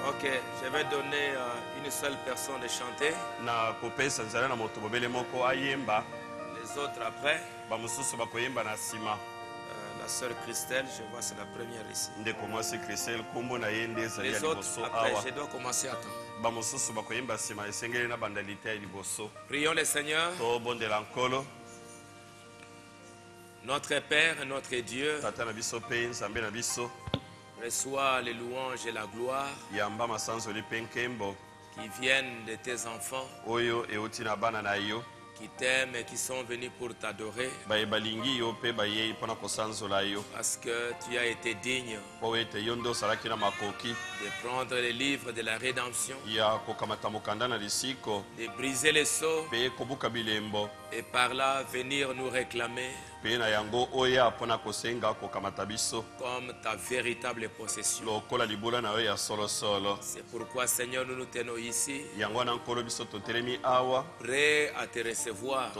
Ok, je vais donner une seule personne de chanter. Les autres après. La sœur Christelle, je vois c'est la première ici. Les autres après, je dois commencer à temps. Prions le Seigneur. Notre Père et notre Dieu, reçois les louanges et la gloire qui viennent de tes enfants, qui t'aiment et qui sont venus pour t'adorer, parce que tu as été digne de prendre les livres de la rédemption, de briser les sceaux et par là venir nous réclamer comme ta véritable possession. C'est pourquoi, Seigneur, nous nous tenons ici, prêts à te recevoir.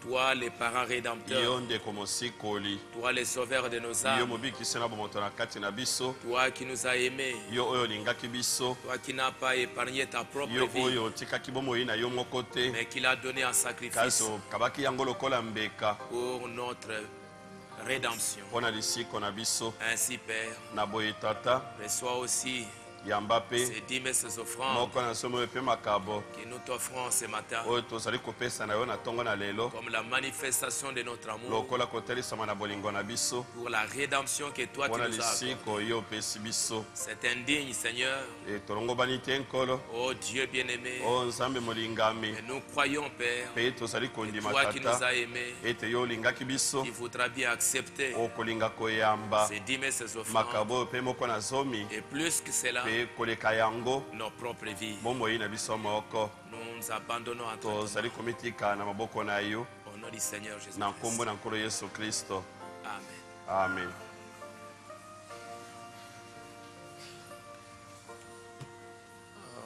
Toi, les parents rédempteurs, toi, les sauveurs de nos âmes, toi qui nous as aimés, toi qui n'as pas épargné ta propre vie, mais qui l'a donné en sacrifice pour notre rédemption. Ainsi, Père, reçois aussi ces dîmes et ces offrandes que nous t'offrons ce matin comme la manifestation de notre amour pour la rédemption que toi tu nous as accordée. C'est indigne, Seigneur. Oh Dieu bien-aimé, et nous croyons, Père, que toi qui nous as aimés, il voudra bien accepter ces dîmes et ces offrandes, et plus que cela, nos propres vies. Nous nous abandonnons à toi. Au nom du Seigneur Jésus-Christ. Amen. Amen.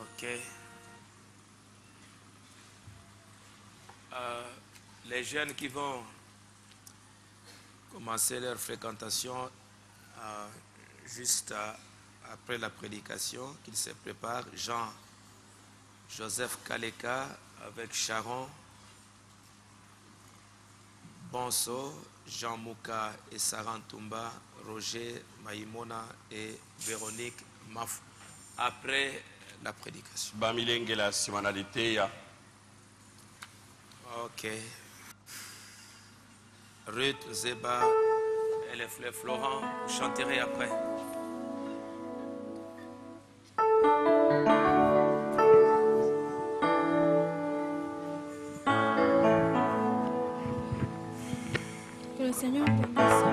Ok. Les jeunes qui vont commencer leur fréquentation juste après la prédication, qu'ils se préparent. Jean-Joseph Kaleka avec Sharon Bonso, Jean Mouka et Sarah Ntumba, Roger Maïmona et Véronique Maf. Après la prédication. Ok. Ruth, Zeba et les frères Florent, vous chanterez après. Que le Seigneur bénisse.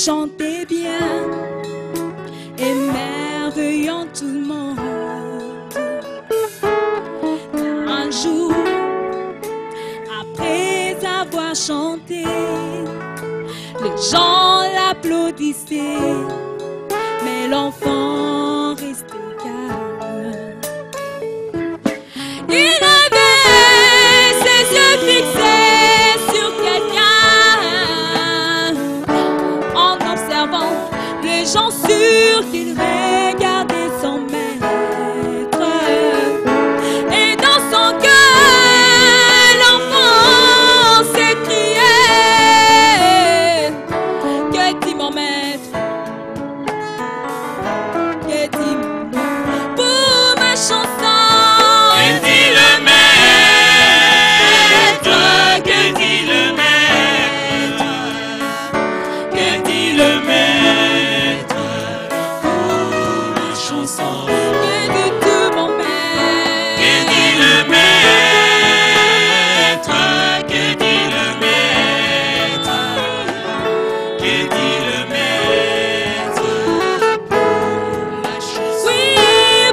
Chantait bien, émerveillant tout le monde. Un jour, après avoir chanté, les gens l'applaudissaient, mais l'enfant restait calme. Il avait ses yeux fixés sur quelqu'un, en observant les gens sûrs qu'il regardait son maître. Et dans son cœur, l'enfant s'écriait: que dit mon maître? Que dit mon maître? Pour ma chanson, que dit le maître? Que dit le maître? Que dit le maître pour ma chanson? Que dis-tu mon maître? Que dit le maître? Que dit le maître? Que dit le maître pour ma chanson? Oui,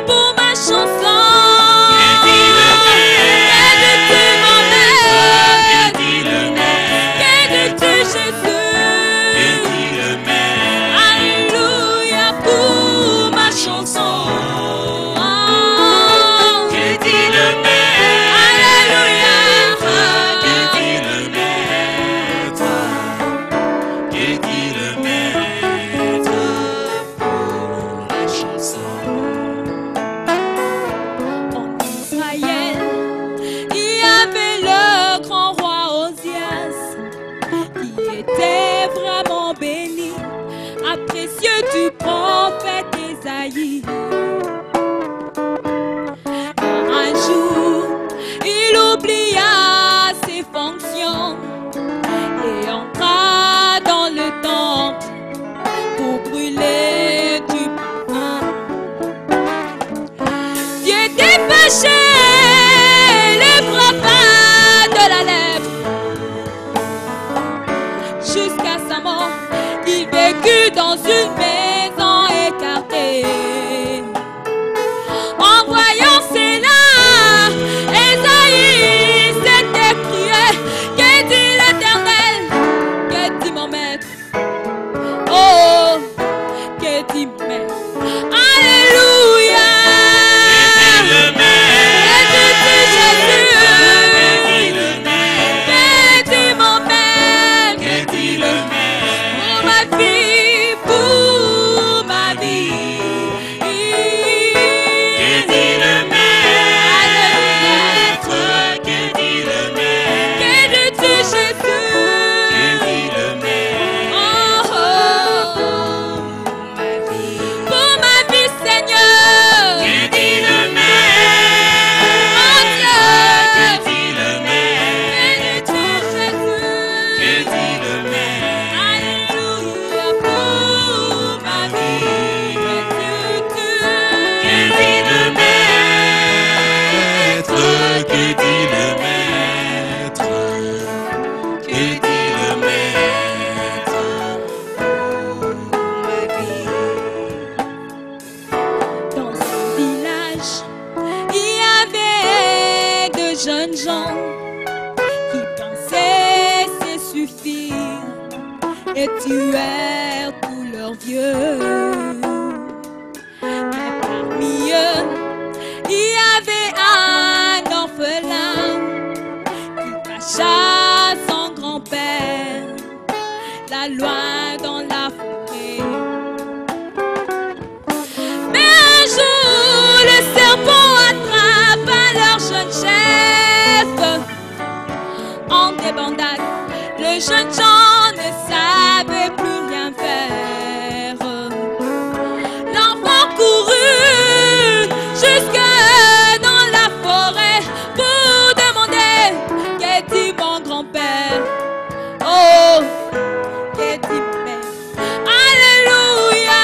pour ma chanson. Que dit le maître? Que dis-tu mon maître? Que dit le maître? Que dis-tu Jésus? Que dit le maître? Alléluia pour ma chanson. Que dit le maître? Alléluia. Que dit le maître? Que dit le maître pour la chanson? En Israël, il y avait le grand roi Osias, qui était vraiment béni, apprécieux du prophète Ésaïe. Un jour, il oublia ses fonctions et entra dans le temple pour brûler du parfum. Dieu défâché, le frappa de la lèpre. Jusqu'à sa mort, il vécut dans une maison écartée. En voyant cela, Ésaïe s'est écrié: que dit l'Éternel? Que dit mon maître? Oh, que dit mon maître? Alléluia. Que dit le maître? Que dit Jésus? Que dit le maître? Que dit mon maître? Que dit le maître? Pour ma vie, pour ma vie. Que dit le maître? Que dit le maître? Que dis-tu Jésus? Que dit le maître? Oh, ma vie. Pour ma vie, Seigneur. Que dit le maître? Oh Dieu. Que dit le maître? Que dis-tu Jésus? Que dit le maître? Alléluia pour ma vie. Que dit le maître? Que dit le maître? Que dit le maître pour ma vie? Dans ce village, il y avait de jeunes gens qui pensaient se suffire et tuèrent tous leurs vieux. Mais parmi eux, il y avait un orphelin qui cacha son grand-père, là loin dans la forêt. Mais un jour, le serpent attrapa leur jeune chef en débandade. Le jeune Jean ne savait plus rien faire. L'enfant courut jusque dans la forêt pour demander qu'est dit mon grand-père. Oh, qu'est dit mon père. Alléluia.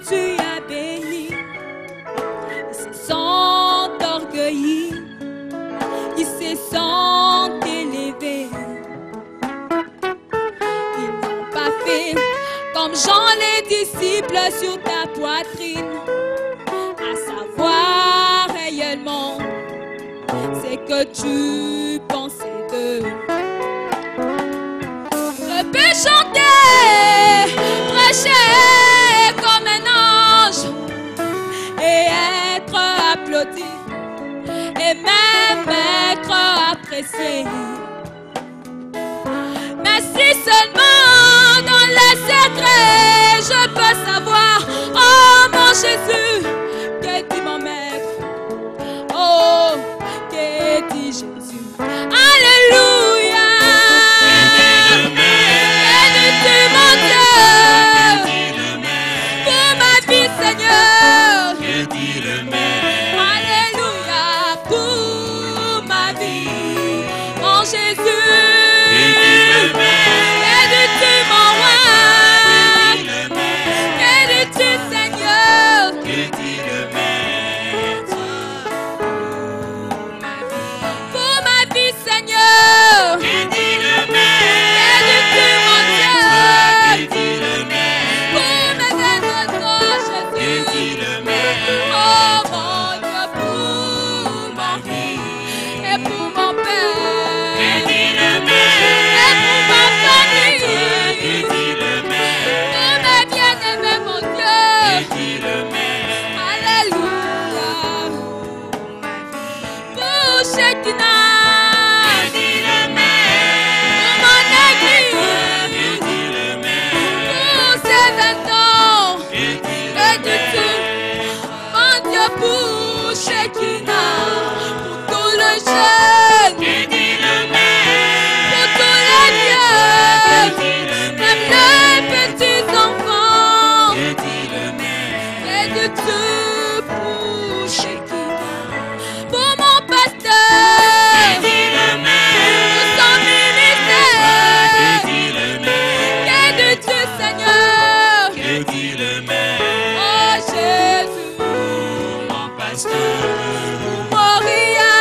Tu as béni, ils se sont orgueillis, ils se sont élevés. Ils n'ont pas fait comme Jean les disciples sur ta poitrine, à savoir réellement c'est que tu pensais d'eux. Je peux chanter, prêcher comme un ange et être applaudi et même être apprécié. Mais si seulement dans le secret je peux savoir, oh mon Jésus, qu'est dit mon maître, oh qu'est dit Jésus, alléluia. Seigneur, alléluia pour ma vie, mon Jésus, aide-tu mon roi, aide-tu Seigneur, pour ma vie Seigneur, aide-tu mon Dieu, pour mes oh mon Dieu, pour ma vie et pour mon père et pour ma famille, pour mes bien-aimés, mon Dieu, alléluia, pour Shekinah, pour mon église, pour ces 20 ans et du tout. Pour Shekinah, pour tous les jeunes, pour tous les vieux, même les petits enfants, et de tout pour Shekinah, pour mon pasteur, pour son ministère, et de tout Seigneur, oh Jésus. Moria,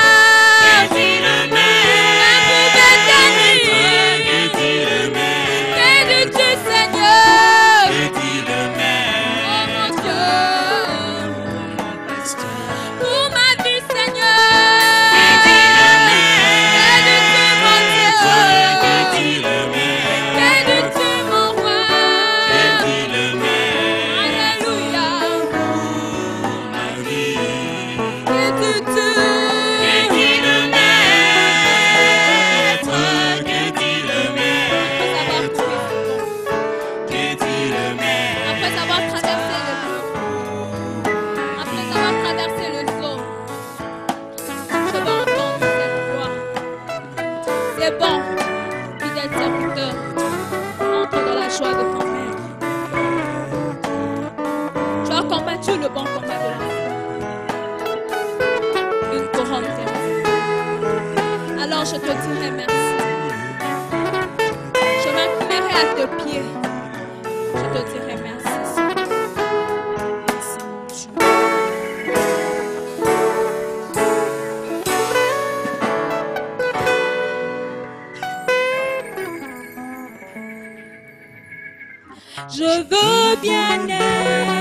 Je veux bien être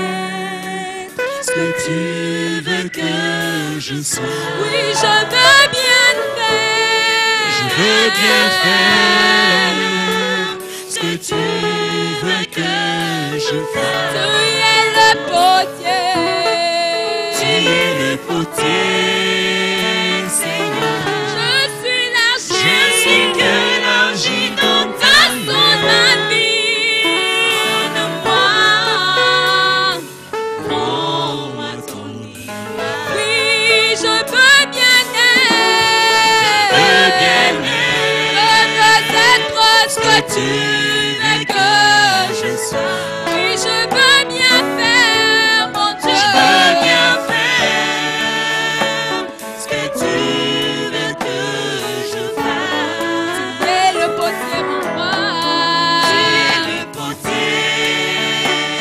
ce que tu veux que je sois. Oui, je veux bien faire. Je veux bien faire ce que tu veux que je fasse. Tu es le potier. Tu es le potier, Seigneur. Je suis l'argile. Je suis que l'argile dans ta main. Ma vie, donne-moi, rends-moi ton image. Oui, je veux bien être. Je veux bien être. Je veux être ce que tu veux que je sois. Oui, je veux bien faire, mon Dieu. Je veux bien faire ce que tu veux que je fasse. Tu es le potier, mon roi. Tu es le potier.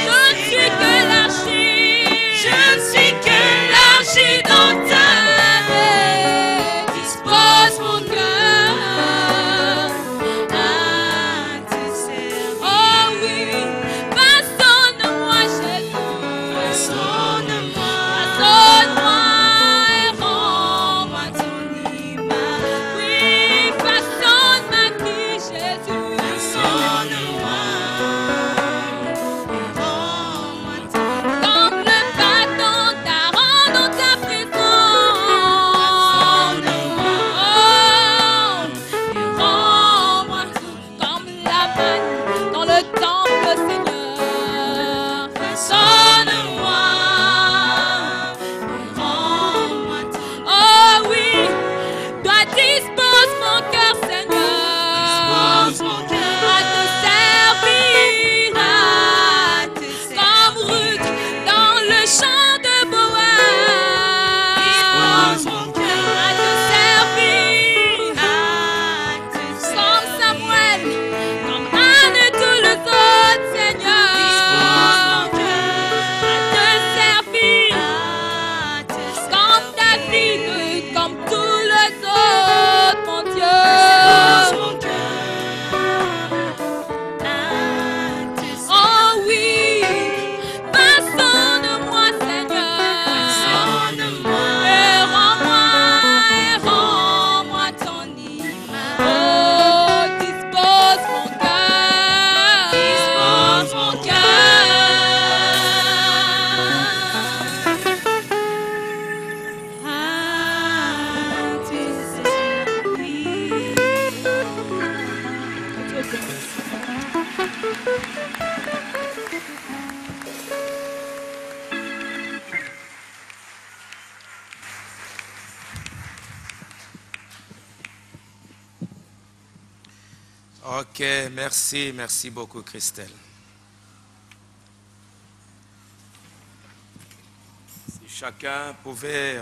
Je ne suis que l'argile. Je ne suis que l'argile dans ta main. Dispose mon cœur à te servir. Oh oui, façonne-moi, Jésus. Façonne-moi. Façonne-moi et rends-moi ton image. Oui, façonne ma vie, Jésus. Façonne-moi et rends-moi ton image. Comme le bâton d'Aaron dans ta présence. Façonne-moi. Et rends-moi comme la manne dans le temple, Seigneur. Façonne-moi. Et rends-moi ton image. Oh oui, toi dispose mon cœur, Seigneur. Dispose mon cœur à te servir, comme Ruth dans le champ de Boaz. Dispose mon cœur à te servir, comme Samuel, comme Anne et tous les autres, Seigneur. Dispose mon cœur à te servir, comme David, comme tous les autres, mon Dieu. Dispose mon cœur à te servir. Oh oui, façonne-moi, Seigneur. Façonne-moi. Et rends-moi ton image. Oh, dispose mon cœur. Dispose mon cœur. À te Ok, merci beaucoup Christelle. Si chacun pouvait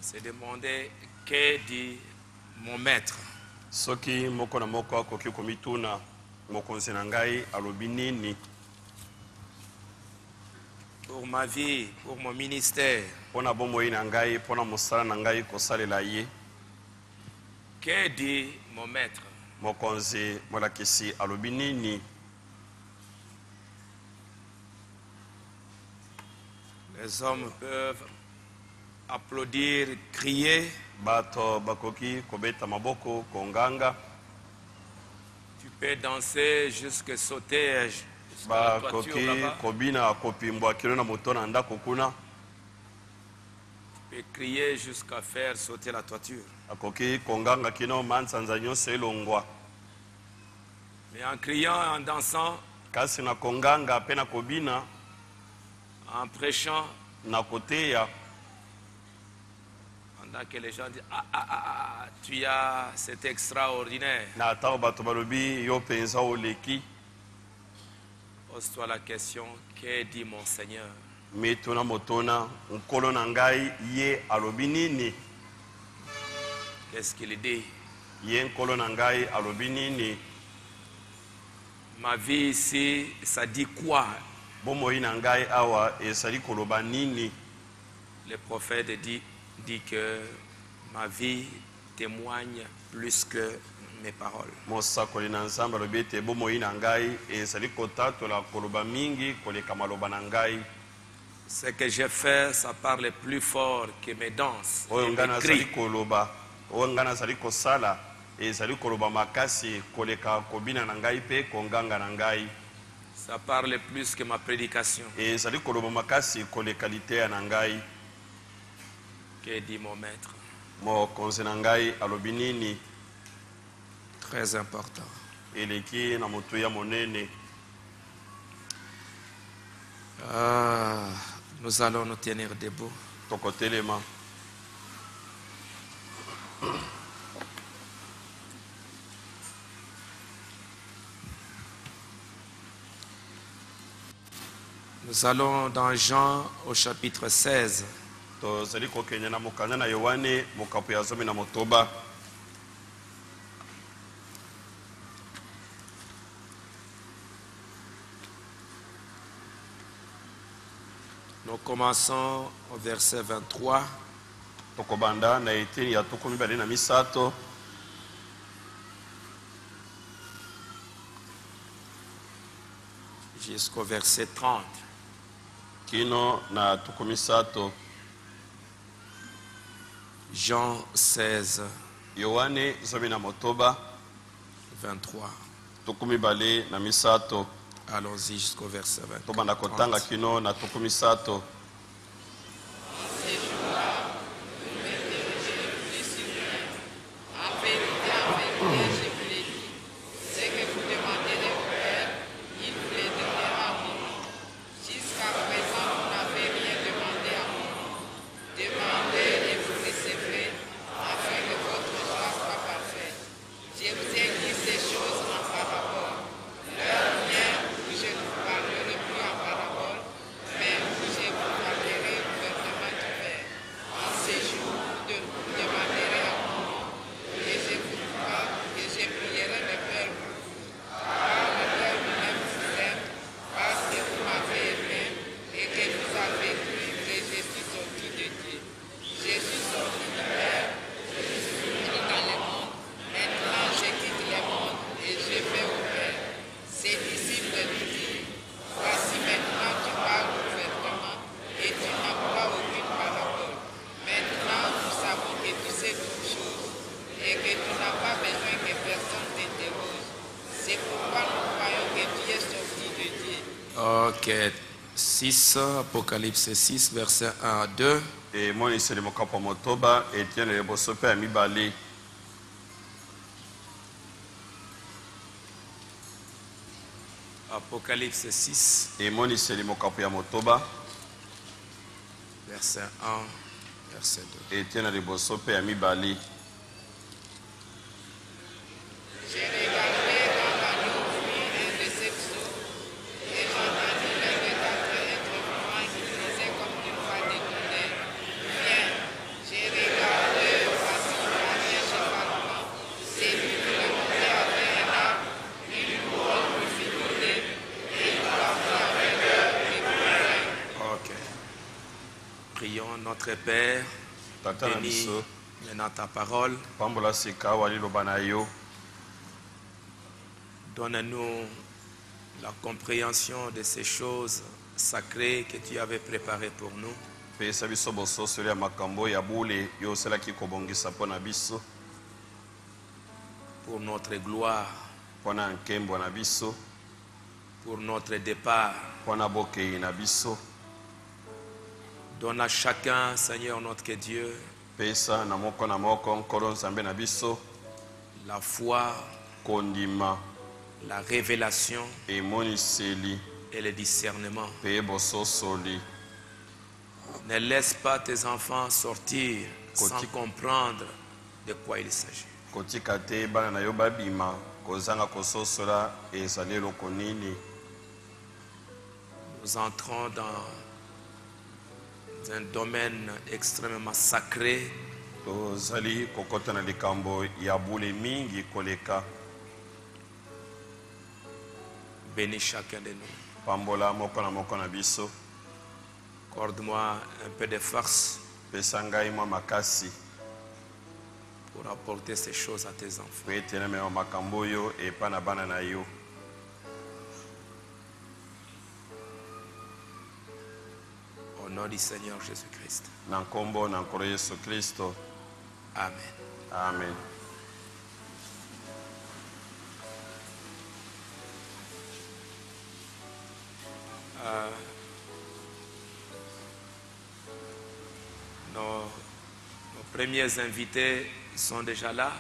se demander que dit mon maître. soki moko na moko akoki komituna mokonzi na ngai alobi nini Pour ma vie, pour mon ministère, mpona bomoi na ngai mpona mosala na ngai kosalela ye que dit mon maître? mokonzi molakisi alobi nini Les hommes peuvent applaudir, crier. bato bakoki kobeta maboko konganga Tu peux danser jusque sauter jusqu'à la toiture bakoki là-bas. kobina kopimbwa kilo na moto na ndako kuna Tu peux crier jusqu'à faire sauter la toiture. akoki konganga kino manzanza nyonso elongwa Mais en criant, en dansant, kasi na konganga mpe na kobina en prêchant, na koteya pendant que les gens disent tu as, c'est extraordinaire. na atako bato balobi yo mpenza oleki Pose-toi la question, que dit mon Seigneur? mituna motuna nkolo na ngai ye alobi nini Qu'est-ce qu'il dit? ye nkolo na ngai alobi nini Ma vie ici, ça dit quoi? bomoi na ngai awa ezali koloba nini Le prophète dit que ma vie témoigne plus que mes paroles. Ce que j'ai fait, ça parle plus fort que mes danses et mes cris. Ça parle plus que ma prédication. Que dit mon maître? Très important. Nous allons nous tenir debout. Nous allons dans Jean au chapitre 16. Nous commençons au verset 23. Jusqu'au verset 30. Jean 16. 23. Allons-y jusqu'au verset 23. Ok, 6, Apocalypse 6, verset 1 à 2. Apocalypse 6, verset 1, verset 2. Prions notre Père, bénis maintenant ta parole. Donne-nous la compréhension de ces choses sacrées que tu avais préparées pour nous. Pour notre gloire, pour notre départ. Donne à chacun, Seigneur notre Dieu, la foi, la révélation et le discernement. Ne laisse pas tes enfants sortir sans comprendre de quoi il s'agit. Nous entrons dans un domaine extrêmement sacré. Bénis chacun de nous. Accorde-moi un peu de force pour apporter ces choses à tes enfants. Au nom du Seigneur Jésus-Christ. Amen. Amen. Nos premiers invités sont déjà là.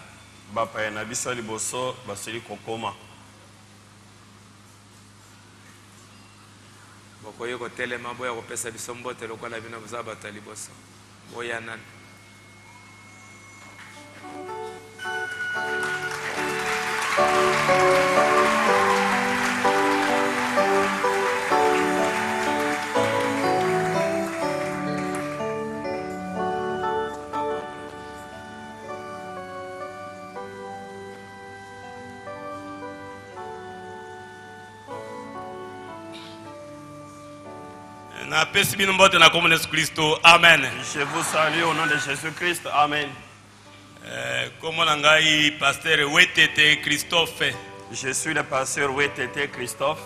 Bokoyo kotelema boya kopesa biso mbote lokola bino buza bato liboso. Boya nani? Amen. Je vous salue au nom de Jésus-Christ. Amen. Pasteur Wetete Christophe. Je suis le pasteur Wetete Christophe.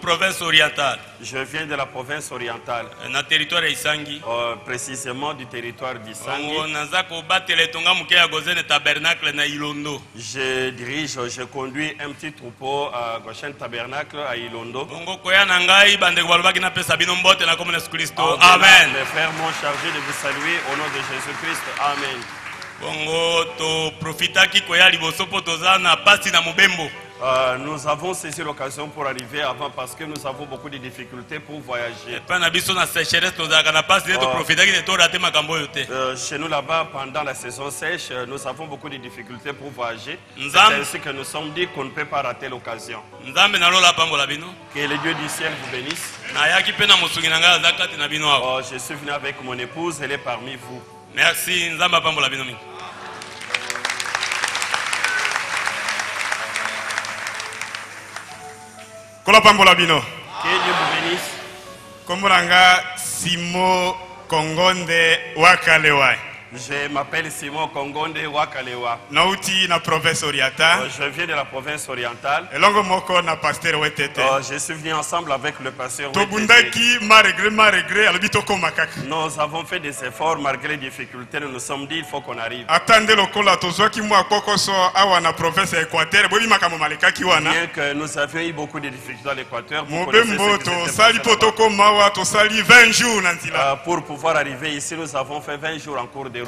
Province orientale. Je viens de la province orientale. Territoire Isangi. Précisément du territoire d'Isangi. Je conduis un petit troupeau à Goshen Tabernacle à Ilondo. Amen. Les frères m'ont chargé de vous saluer au nom de Jésus-Christ. Amen. Nous avons saisi l'occasion pour arriver avant parce que nous avons beaucoup de difficultés pour voyager. Chez nous là-bas, pendant la saison sèche, nous avons beaucoup de difficultés pour voyager. C'est ainsi que nous sommes dit qu'on ne peut pas rater l'occasion. Que le Dieu du ciel vous bénisse. Je suis venu avec mon épouse, elle est parmi vous. Merci. Que Dieu vous bénisse. Kombolanga Simo Kongonde Wakalewa. Je m'appelle Simon Kongonde Wakalewa. Nauti na province orientale. Je viens de la province orientale. Elongo moko na pasteur Wetete. Je suis venu ensemble avec le pasteur Wetete. Tobundaki malgré albitoko makaka. Nous avons fait des efforts malgré les difficultés. Nous nous sommes dit il faut qu'on arrive. Attendez lokola tozwaki mwa kokoso awa na province Équateur. Bobi makamo malekaki wana. Bien que nous avions eu beaucoup de difficultés dans l'Équateur. Mobembo to sali potoko mawa to sali 20 jours nanzila. Pour pouvoir arriver ici, nous avons fait 20 jours en cours de route.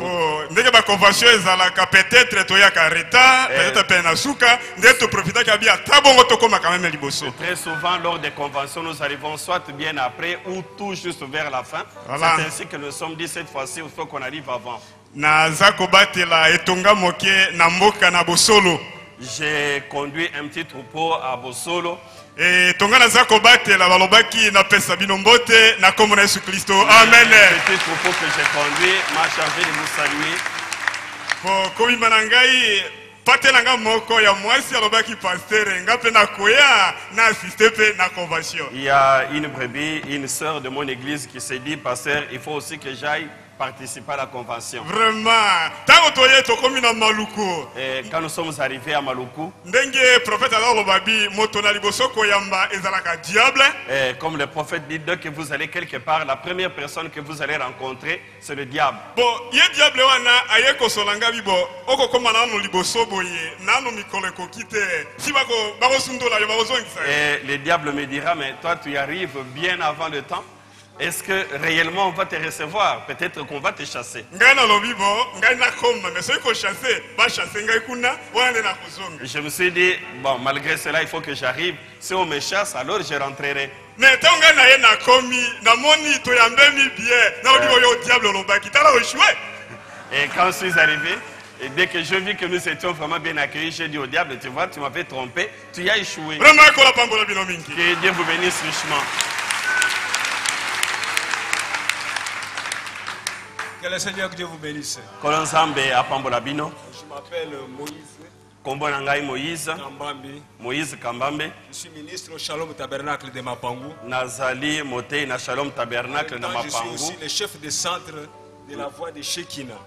Ndenge ba convention ezalaka peut-être toyaka reta peut-être pena suka ndeto profita kabia tabongo tokoma quand même liboso. Très souvent lors des conventions nous arrivons soit bien après ou tout juste vers la fin. Voilà. C'est ainsi que nous sommes dit cette fois-ci il faut qu'on arrive avant. Na zakobatela etonga moke na mboka na Bosolo. J'ai conduit un petit troupeau à Bosolo. Et tonga na zakobatela balobaki na pesa binombote na komona Yesu Kristo. Amen. Le petit troupeau que j'ai conduit m'a chargé de vous saluer. Pour komi manangai patelanga moko ya mwasi alobaki pasteur ngape na koya na assister pe na convention. Il y a une brebis, une sœur de mon église qui s'est dit pasteur, il faut aussi que j'aille participer à la convention. Vraiment. Tango toye tokomi na Maluku. Et quand nous sommes arrivés à Maluku, ndenge prophète alors babi moto na liboso koyamba ezalaka diable. Et comme le prophète dit, dès que vous allez quelque part, la première personne que vous allez rencontrer, c'est le diable. Bon, ye diable wana aye ko solanga bibo oko koma na no liboso boye nanu mikole ko kite. Si bako bako sundola yo bako zongisa. Et le diable me dira mais toi tu y arrives bien avant le temps. Est-ce que réellement on va te recevoir? Peut-être qu'on va te chasser. Je me suis dit, bon, malgré cela, il faut que j'arrive. Si on me chasse, alors je rentrerai. Et quand je suis arrivé, et dès que je vis que nous étions vraiment bien accueillis, j'ai dit au diable, tu vois, tu m'avais trompé, tu as échoué. Que Dieu vous bénisse richement. Que le Seigneur, que Dieu vous bénisse. Je m'appelle Moïse. Kombonangai Moïse. Kambambi. Moïse Kambambe. Je suis ministre au Shalom Tabernacle de Mapangu. Nazali Moté na Shalom Tabernacle de Mapangu. Je suis aussi le chef de centre de la voie de Shekina.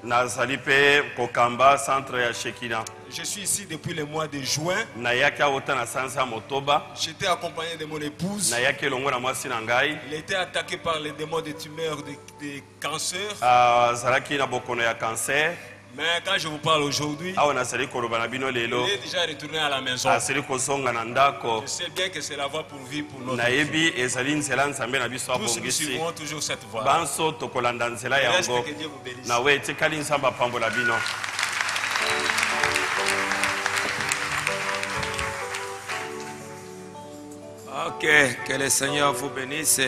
Je suis ici depuis le mois de juin. J'étais accompagné de mon épouse. Il était attaqué par les démons de tumeurs de cancer. Mais quand je vous parle aujourd'hui, il est déjà retourné à la maison. Je sais bien que c'est la voie pour vivre pour notre vie. Tous nous suivrons toujours cette voie. Reste que Dieu vous bénisse. Ok, que le Seigneur vous bénisse.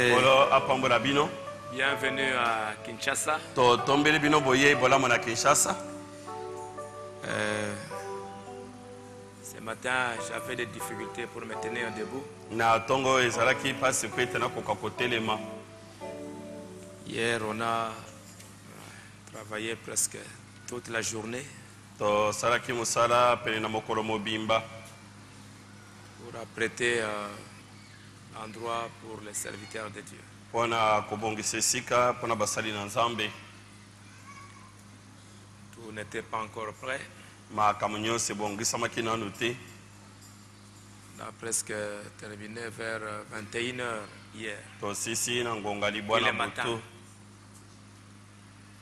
Bienvenue à Kinshasa. Ce matin, j'avais des difficultés pour me tenir debout. Hier, on a travaillé presque toute la journée pour apprêter endroit pour les serviteurs de Dieu. Tout n'était pas encore prêt. On a presque terminé vers 21h hier.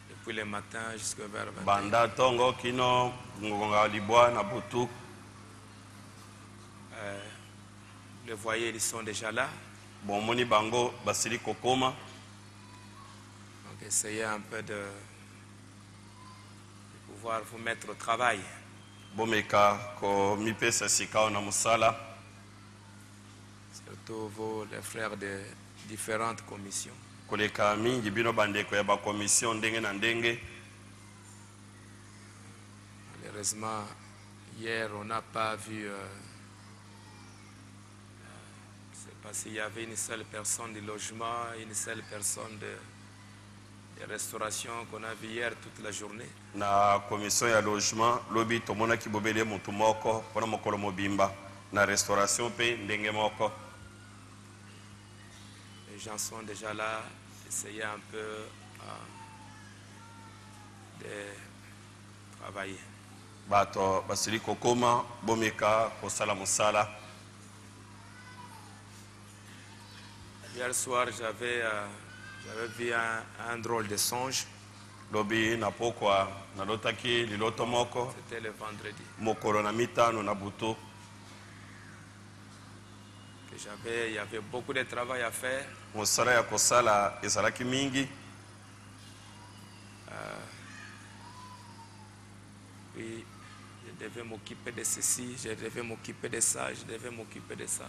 Depuis le matin jusqu'à vers 21h. Les voyez, ils sont déjà là. Donc essayez un peu de pouvoir vous mettre au travail. Surtout vous, les frères de différentes commissions. Malheureusement, hier, on n'a pas vu... parce qu'il y avait une seule personne du logement, une seule personne de restauration qu'on a vu hier toute la journée. Na commission ya logement, lobi tomona ki bobele mutu moko pona mokolo mobimba na restauration pe ndenge moko. Les gens sont déjà là, essayez un peu de travailler. Bato basili kokoma bomeka kosala musala. Hier soir, j'avais vu un drôle de songe. C'était le vendredi. Il y avait beaucoup de travail à faire. Puis, je devais m'occuper de ceci, je devais m'occuper de ça, je devais m'occuper de ça.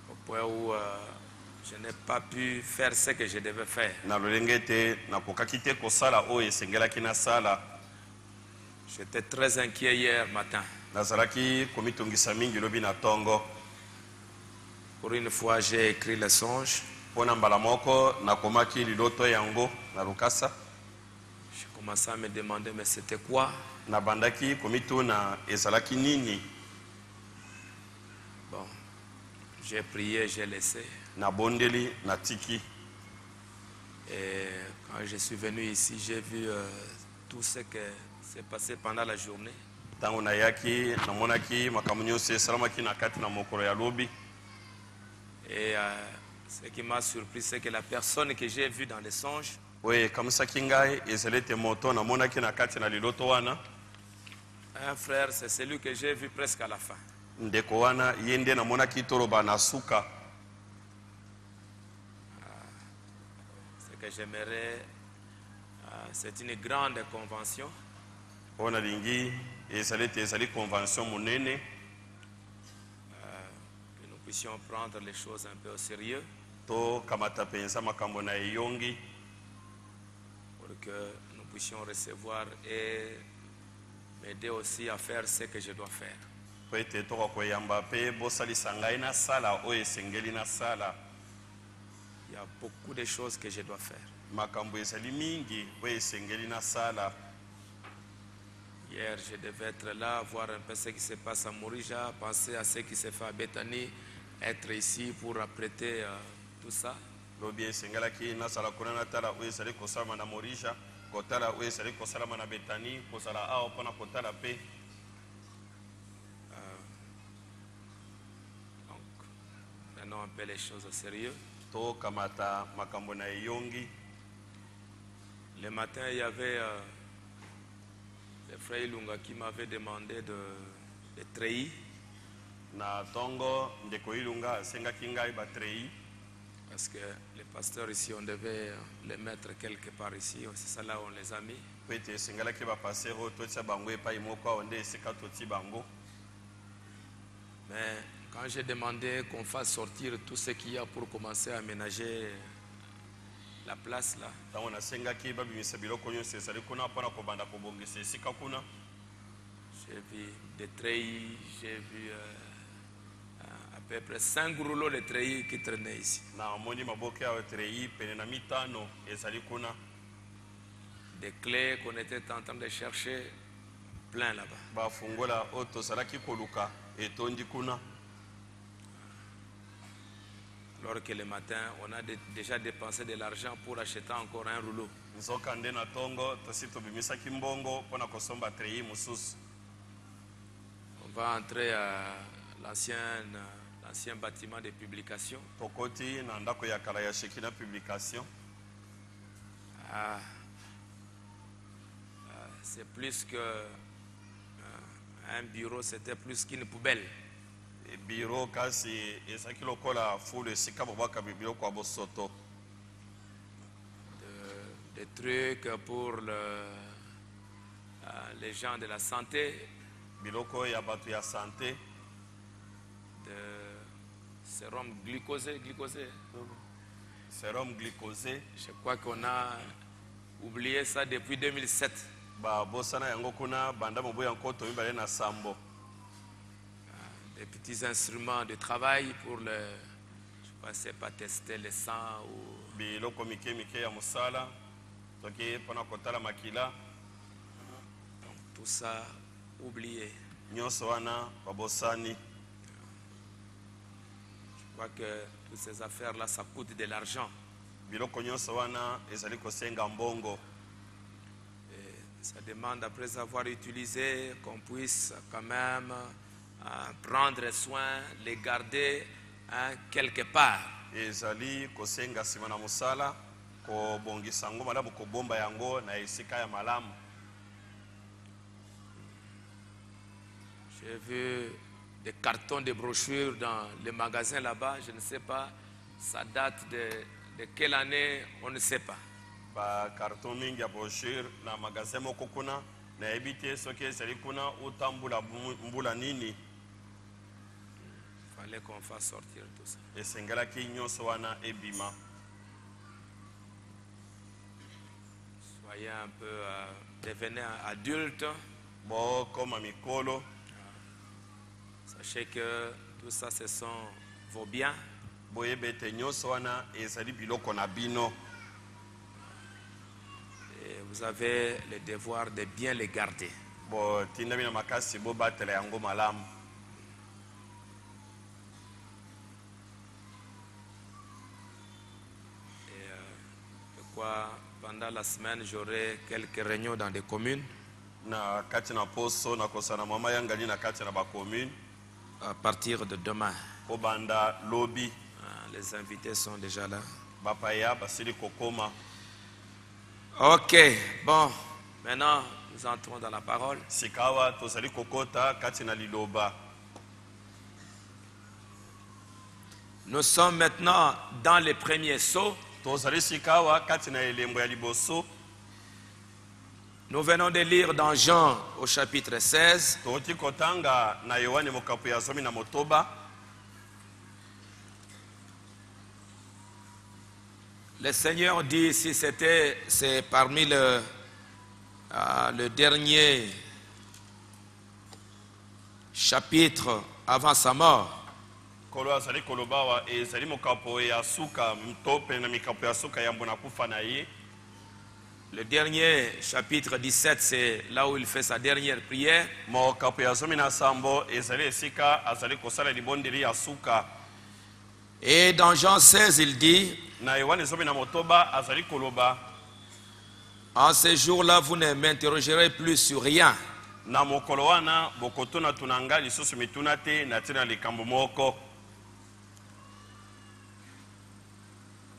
Au point où je n'ai pas pu faire ce que je devais faire. J'étais très inquiet hier matin. Pour une fois, j'ai écrit le songe. J'ai commencé à me demander, mais c'était quoi? Bon, j'ai prié, j'ai laissé. Et quand je suis venu ici, j'ai vu tout ce qui s'est passé pendant la journée. Et ce qui m'a surpris, c'est que la personne que j'ai vue dans les songes, un frère, c'est celui que j'ai vu presque à la fin. Ce que j'aimerais, c'est une grande convention. Que nous puissions prendre les choses un peu au sérieux. Pour que nous puissions recevoir et m'aider aussi à faire ce que je dois faire. Il y a beaucoup de choses que je dois faire. Hier, je devais être là, voir un peu ce qui se passe à Morija, penser à ce qui se fait à Bethany, être ici pour apprêter tout tout ça. Prenons un peu les choses au sérieux. Le matin, il y avait le frère Ilunga qui m'avait demandé de treillis. Parce que les pasteurs ici, on devait les mettre quelque part ici. C'est ça là où on les a mis. Mais quand j'ai demandé qu'on fasse sortir tout ce qu'il y a pour commencer à aménager la place là, j'ai vu des treillis, j'ai vu à peu près 5 rouleaux de treillis qui traînaient ici. Des clés qu'on était en train de chercher, plein là-bas. Alors que le matin, on a déjà dépensé de l'argent pour acheter encore un rouleau. On va entrer à l'ancien bâtiment de publication. C'est plus que un bureau, c'était plus qu'une poubelle. Des trucs pour les gens de la santé, de sérum glucosé. Je crois qu'on a oublié ça depuis 2007. Des petits instruments de travail pour le, je ne sais pas, tester le sang ou donc tout ça oublié. Je crois que toutes ces affaires là, ça coûte de l'argent. Ça demande, après avoir utilisé, qu'on puisse quand même prendre soin, les garder quelque part. J'ai vu des cartons de brochures dans les magasins là-bas, je ne sais pas, ça date de quelle année, on ne sait pas. Carton mingi ya brochure na magasin moko kuna na ebité soki ezali kuna utambula mbula nini. Fallait qu'on fasse sortir tout ça. Esengala ki nyonso wana ebima. Soyez un peu devenez adulte. Bon comme mikolo. Sachez que tout ça ce sont vos biens. Boyebete nyonso wana ezali biloko na bino. Vous avez le devoir de bien les garder. Je crois pendant la semaine j'aurai quelques réunions dans des communes. À partir de demain. Les invités sont déjà là. Ok, bon, maintenant nous entrons dans la parole. Nous sommes maintenant dans les premiers sauts. Nous venons de lire dans Jean au chapitre 16. Le Seigneur dit, si c'est parmi le dernier chapitre avant sa mort. Le dernier chapitre 17, c'est là où il fait sa dernière prière. Et dans Jean 16, il dit, en ces jours-là, vous ne m'interrogerez plus sur rien.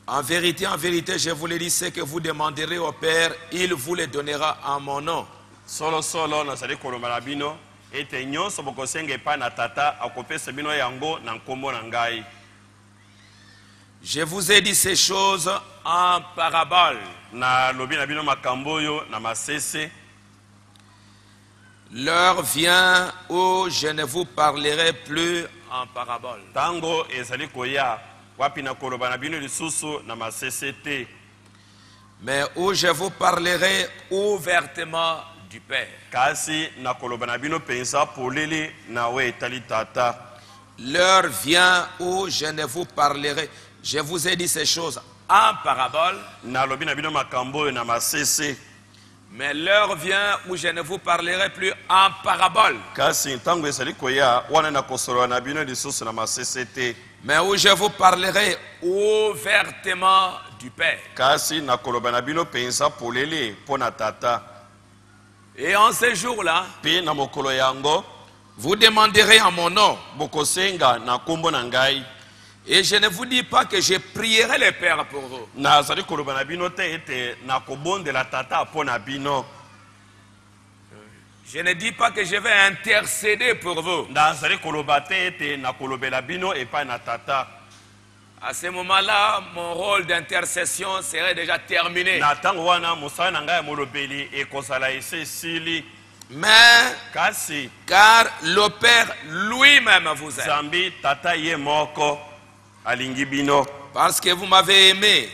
En vérité, je vous le dis, ce que vous demanderez au Père, il vous le donnera en mon nom. Je vous ai dit ces choses en parabole. L'heure vient où je ne vous parlerai plus en parabole. Mais où je vous parlerai ouvertement du Père. L'heure vient où je ne vous parlerai. Je vous ai dit ces choses en parabole. Mais l'heure vient où je ne vous parlerai plus en parabole. Mais où je vous parlerai ouvertement du Père. Et en ces jours-là, vous demanderez en mon nom. Et je ne vous dis pas que je prierai le Père pour vous. Je ne dis pas que je vais intercéder pour vous. À ce moment-là, mon rôle d'intercession serait déjà terminé. Mais, car le Père lui-même vous aime. Parce que vous m'avez aimé.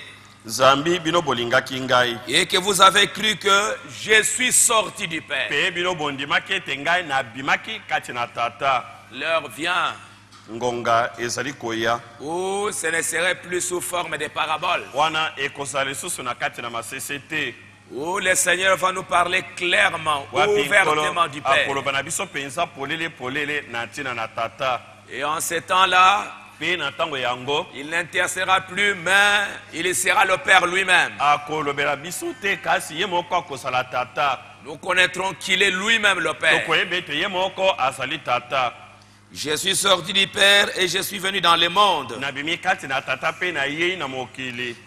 Et que vous avez cru que je suis sorti du Père. L'heure vient où ce ne serait plus sous forme de paraboles. Où le Seigneur va nous parler clairement, ouvertement du Père. Et en ce temps-là, il n'intercédera plus, mais il sera le Père lui-même. Nous connaîtrons qu'il est lui-même le Père. Je suis sorti du Père et je suis venu dans le monde.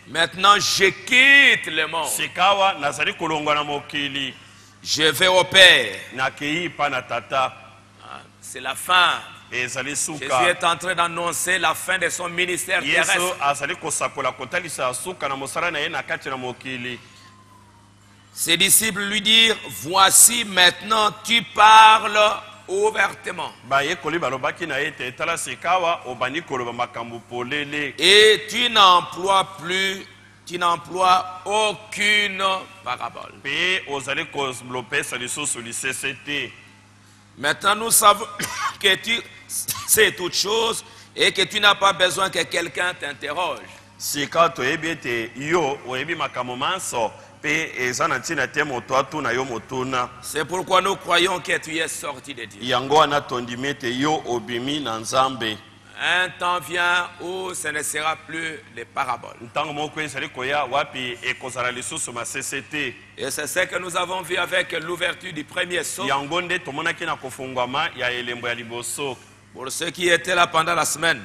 Maintenant, je quitte le monde. Je vais au Père. C'est la fin. Jésus est en train d'annoncer la fin de son ministère terrestre. Ses disciples lui dirent, voici maintenant tu parles ouvertement. Et tu n'emploies aucune parabole. Maintenant nous savons que tu sais toutes choses et que tu n'as pas besoin que quelqu'un t'interroge. C'est pourquoi nous croyons que tu es sorti de Dieu. Un temps vient où ce ne sera plus les paraboles. Et c'est ce que nous avons vu avec l'ouverture du premier sceau. Pour ceux qui étaient là pendant la semaine.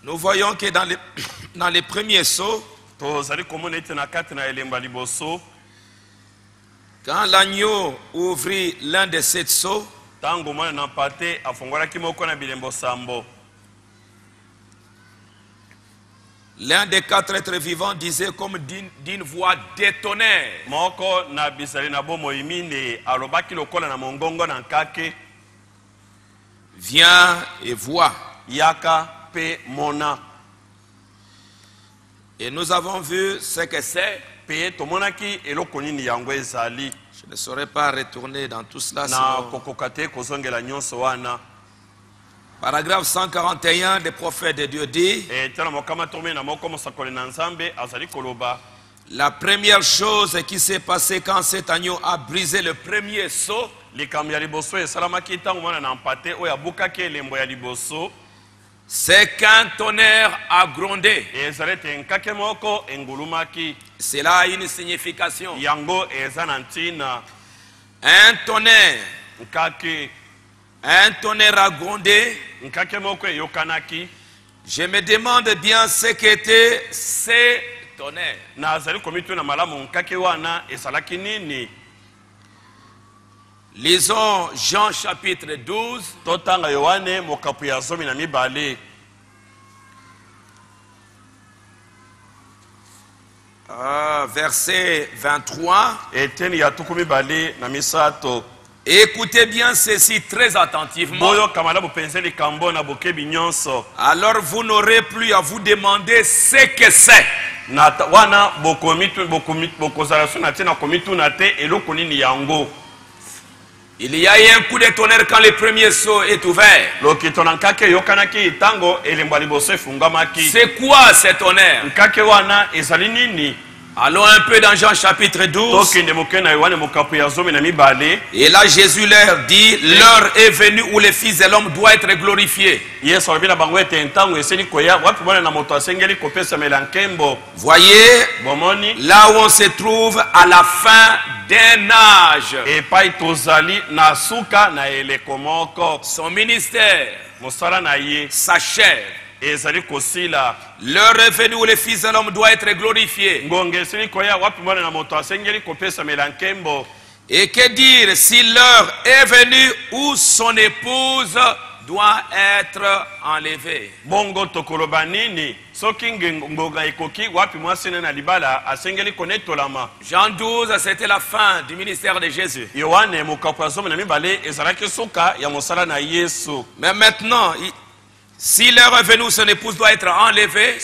Nous voyons que dans les premiers sceaux, quand l'agneau ouvrit l'un de ces sceaux, l'un des quatre êtres vivants disait comme d'une voix de tonnerre. Viens et vois. Et nous avons vu ce que c'est. Je ne saurais pas retourner dans tout cela. Paragraphe 141 des prophètes de Dieu dit, la première chose qui s'est passée quand cet agneau a brisé le premier sceau, C'est qu'un tonnerre a grondé. Cela a une signification. Un tonnerre a grondé. Je me demande bien ce qu'étaient ces tonnerres. Lisons Jean chapitre 12. Verset 23. Écoutez bien ceci très attentivement. Alors vous n'aurez plus à vous demander ce que c'est. Il y a eu un coup de tonnerre quand le premier seau est ouvert. C'est quoi ce tonnerre? Allons un peu dans Jean chapitre 12. Et là Jésus leur dit, l'heure est venue où le Fils de l'homme doit être glorifié. Voyez, là où on se trouve à la fin d'un âge. Son ministère s'achève. L'heure est venue où le Fils de l'homme doit être glorifié. Et que dire si l'heure est venue où son épouse doit être enlevée? Jean 12, c'était la fin du ministère de Jésus. Mais maintenant, si l'heure est venue où son épouse doit être enlevée,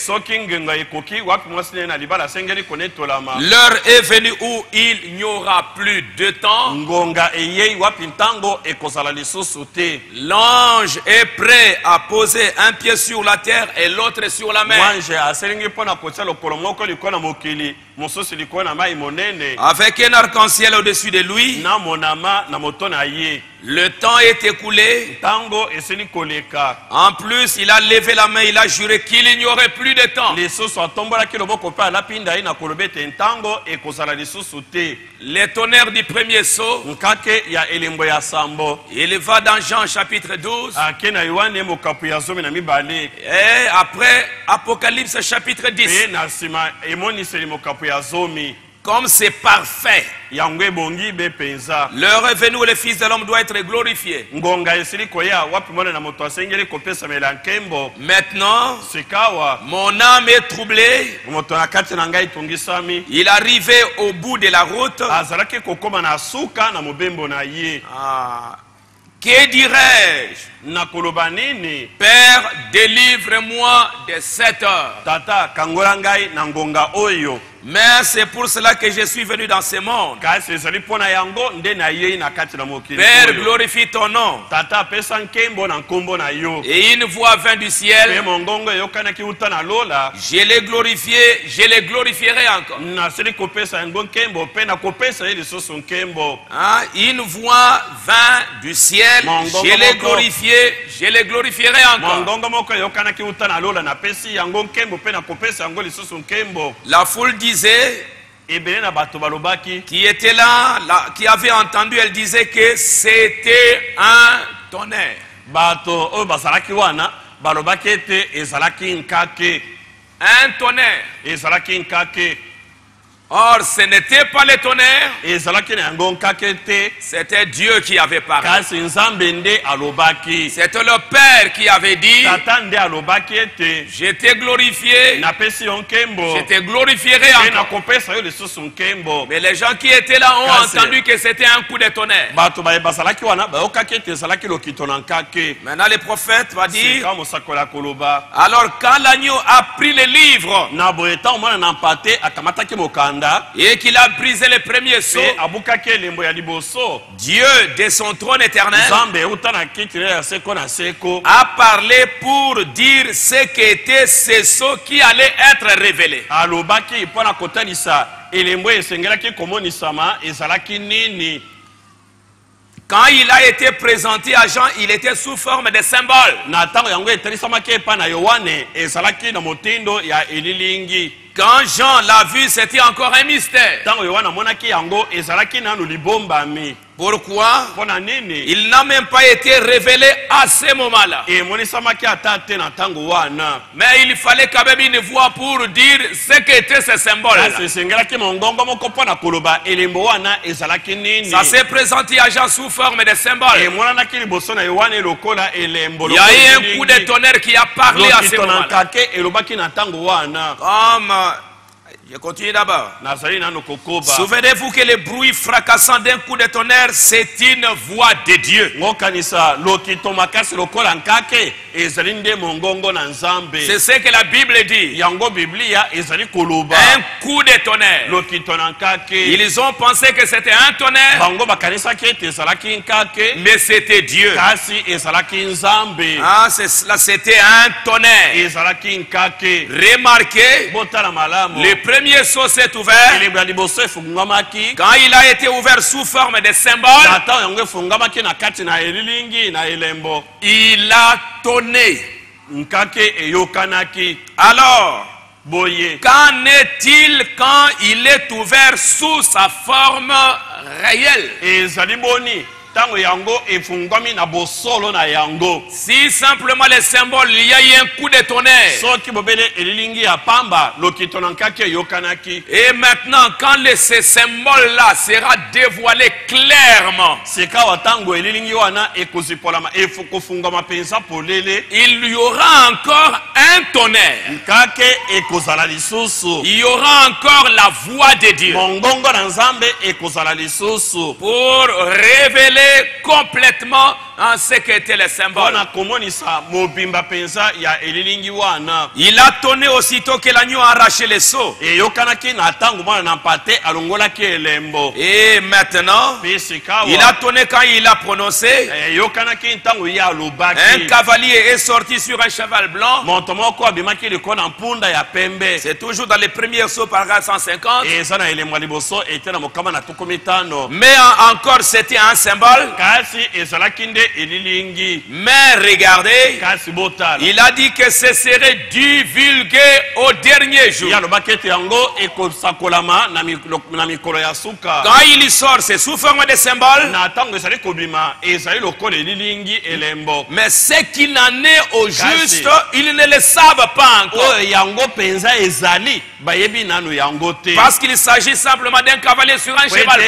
l'heure est venue où il n'y aura plus de temps. L'ange est prêt à poser un pied sur la terre et l'autre sur la mer. Avec un arc-en-ciel au-dessus de lui. Le temps est écoulé. En plus, il a levé la main, il a juré qu'il n'y aurait plus de temps. Les tonnerres du premier saut. Il va dans Jean chapitre 12. Et après Apocalypse chapitre 10. Comme c'est parfait. L'heure est venue où le Fils de l'homme doit être glorifié. Maintenant, mon âme est troublée. Il arrivait au bout de la route. Que dirais-je? Père, délivre-moi de cette heure. Mais c'est pour cela que je suis venu dans ce monde. Père, glorifie ton nom. Et une voix vint du ciel. Je l'ai glorifié, je le glorifierai encore. Une voix vint du ciel. Je l'ai glorifié, je le glorifierai encore. La foule disait, qui était là, qui avait entendu, elle disait que c'était un tonnerre. Un tonnerre. Or, ce n'était pas le tonnerre. C'était Dieu qui avait parlé. C'était le Père qui avait dit, je t'ai glorifié, je te glorifierai encore. Mais les gens qui étaient là ont entendu que c'était un coup de tonnerre. Maintenant le prophète va dire, alors quand l'agneau a pris le livre et qu'il a brisé le premier sceau, Dieu de son trône éternel a parlé pour dire ce qu'était ce sceau qui allait être révélé. Quand il a été présenté à Jean, il était sous forme de symbole. Quand Jean l'a vu, c'était encore un mystère. Pourquoi? Il n'a même pas été révélé à ce moment-là. Mais il fallait quand même une voix pour dire ce qu'était ce symbole. Ça s'est présenté à Jean sous forme de symbole. Il y a eu un coup de tonnerre qui a parlé à ce moment-là. Je continue d'abord. Souvenez-vous que le bruit fracassant d'un coup de tonnerre, c'est une voix de Dieu. C'est ce que la Bible dit. Un coup de tonnerre. Ils ont pensé que c'était un tonnerre, mais c'était Dieu. Ah, c'était un tonnerre. Remarquez, le premier seau s'est ouvert. Quand il a été ouvert sous forme de symbole, il a tonné. Alors, qu'en est-il quand il est ouvert sous sa forme réelle? Si simplement les symboles, il y a eu un coup de tonnerre. Et maintenant, quand ce symbole-là sera dévoilé clairement, il y aura encore un tonnerre. Il y aura encore la voix de Dieu pour révéler complètement en ce qu'était le symbole. Il a tonné aussitôt que l'agneau a arraché le seau. Et maintenant, il a tonné quand il a prononcé. Un cavalier est sorti sur un cheval blanc. C'est toujours dans les premiers sauts, paragraphe 150. Mais encore c'était un symbole. Mais regardez, il a dit que ce serait divulgué au dernier jour. Quand il sort, c'est sous forme de symbole. Mais ce qu'il en est au juste, ils ne le savent pas encore. Parce qu'il s'agit simplement d'un cavalier sur un cheval.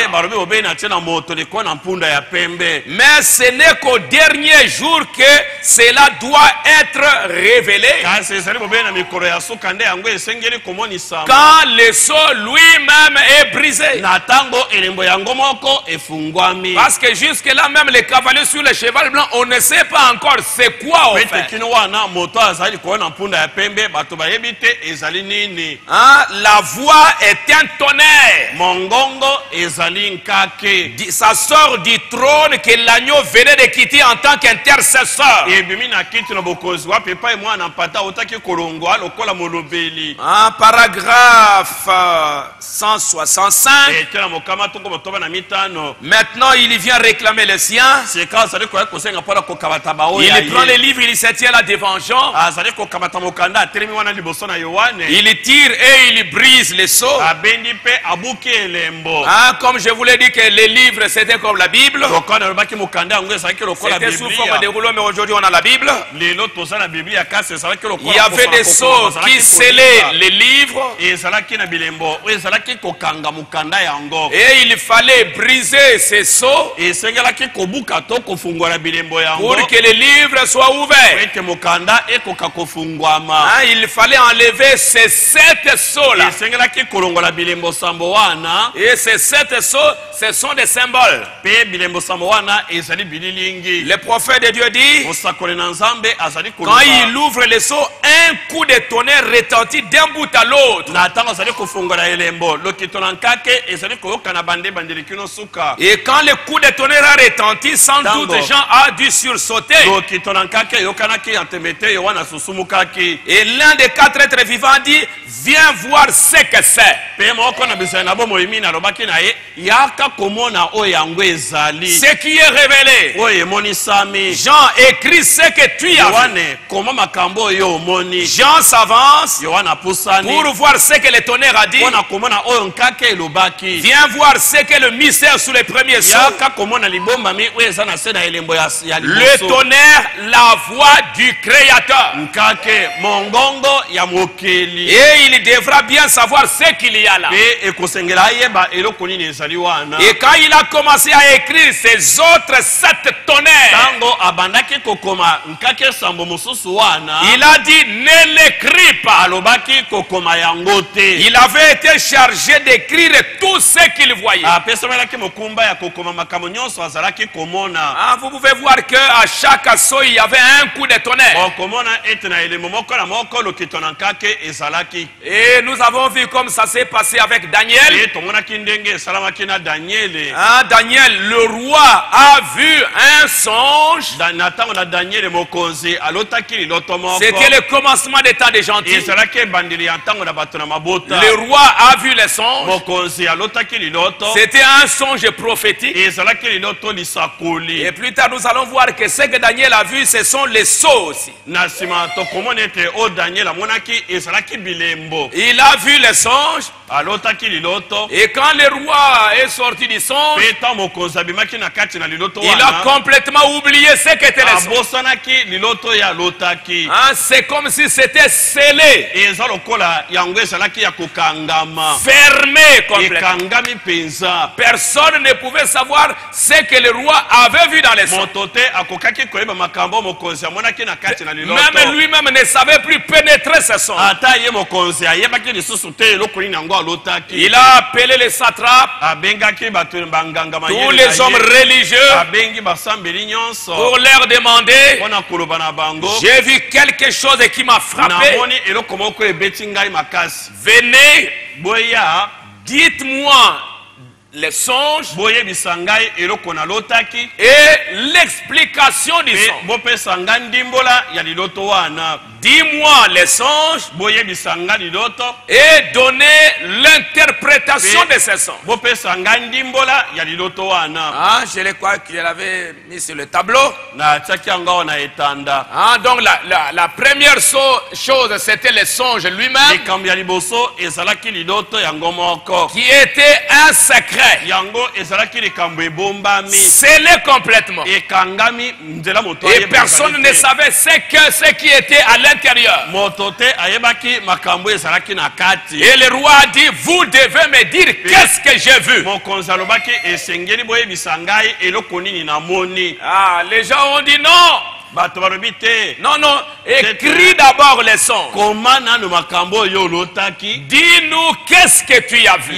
Mais ce n'est qu'au dernier jour que cela doit être révélé. Quand le seau lui-même est brisé. Parce que jusque là même les cavaliers sur le cheval blanc, on ne sait pas encore c'est quoi au fait. La voix est un tonnerre. Ça sort du trône que l'agneau venait de quitter en tant qu'intercesseur. Paragraphe 165. Maintenant il vient réclamer les siens. Il prend les livres, il se tient là devant Jean. Il tire et il brise les seaux. Comme je vous l'ai dit que les livres c'était comme la Bible. C'était sous forme de rouleau, mais aujourd'hui on a la Bible. Il y avait des sceaux qui scellaient les livres. Et il fallait briser ces sceaux pour que les livres soient ouverts. Il fallait enlever ces 7 sceaux-là. Et ces 7 sceaux, ce sont des symboles. Le prophète de Dieu dit, quand il ouvre les seaux, un coup de tonnerre retentit d'un bout à l'autre. Et quand le coup de tonnerre a retenti, sans doute Jean a dû sursauter. Et l'un des 4 êtres vivants dit, viens voir ce que c'est. Ce qui est révélé. Jean écrit ce que tu as vu. Jean s'avance pour voir ce que le tonnerre a dit. Viens voir ce que le mystère sous les premiers sceaux. Le tonnerre, la voix du Créateur. Et il devra bien savoir ce qu'il y a là. Et quand il a commencé à écrire ces autres 7 tonnerres, il a dit ne l'écris pas. Il avait été chargé d'écrire tout ce qu'il voyait. Vous pouvez voir qu'à chaque assaut il y avait un coup de tonnerre. Et nous avons vu comme ça s'est passé avec Daniel. Daniel, le roi, a vu un songe. C'était le commencement des temps des gentils. Le roi a vu le songe. C'était un songe prophétique. Et plus tard, nous allons voir que ce que Daniel a vu, ce sont les sceaux aussi. Il a vu le songe. Et quand le roi est sorti du songe, il a complètement oublié ce qu'était le songe. C'est comme si c'était scellé, fermé complètement. Personne ne pouvait savoir ce que le roi avait vu dans les songes. Même lui-même ne savait plus pénétrer ce songe. Il a appelé les satrapes, tous les hommes religieux, pour leur demander: j'ai vu quelque chose qui m'a frappé. Venez, dites-moi les songes et l'explication du songe. Dis-moi les songes et donnez l'interprétation de ces songes. Je le crois que je l'avais mis sur le tableau. Donc la première chose, c'était le songe lui-même, qui était un secret, scellé complètement. Et personne ne savait ce qui était à l'intérieur. Et le roi a dit: vous devez me dire qu'est-ce que j'ai vu. Les gens ont dit non. Non, écris d'abord les sons. Dis-nous qu'est-ce que tu as vu.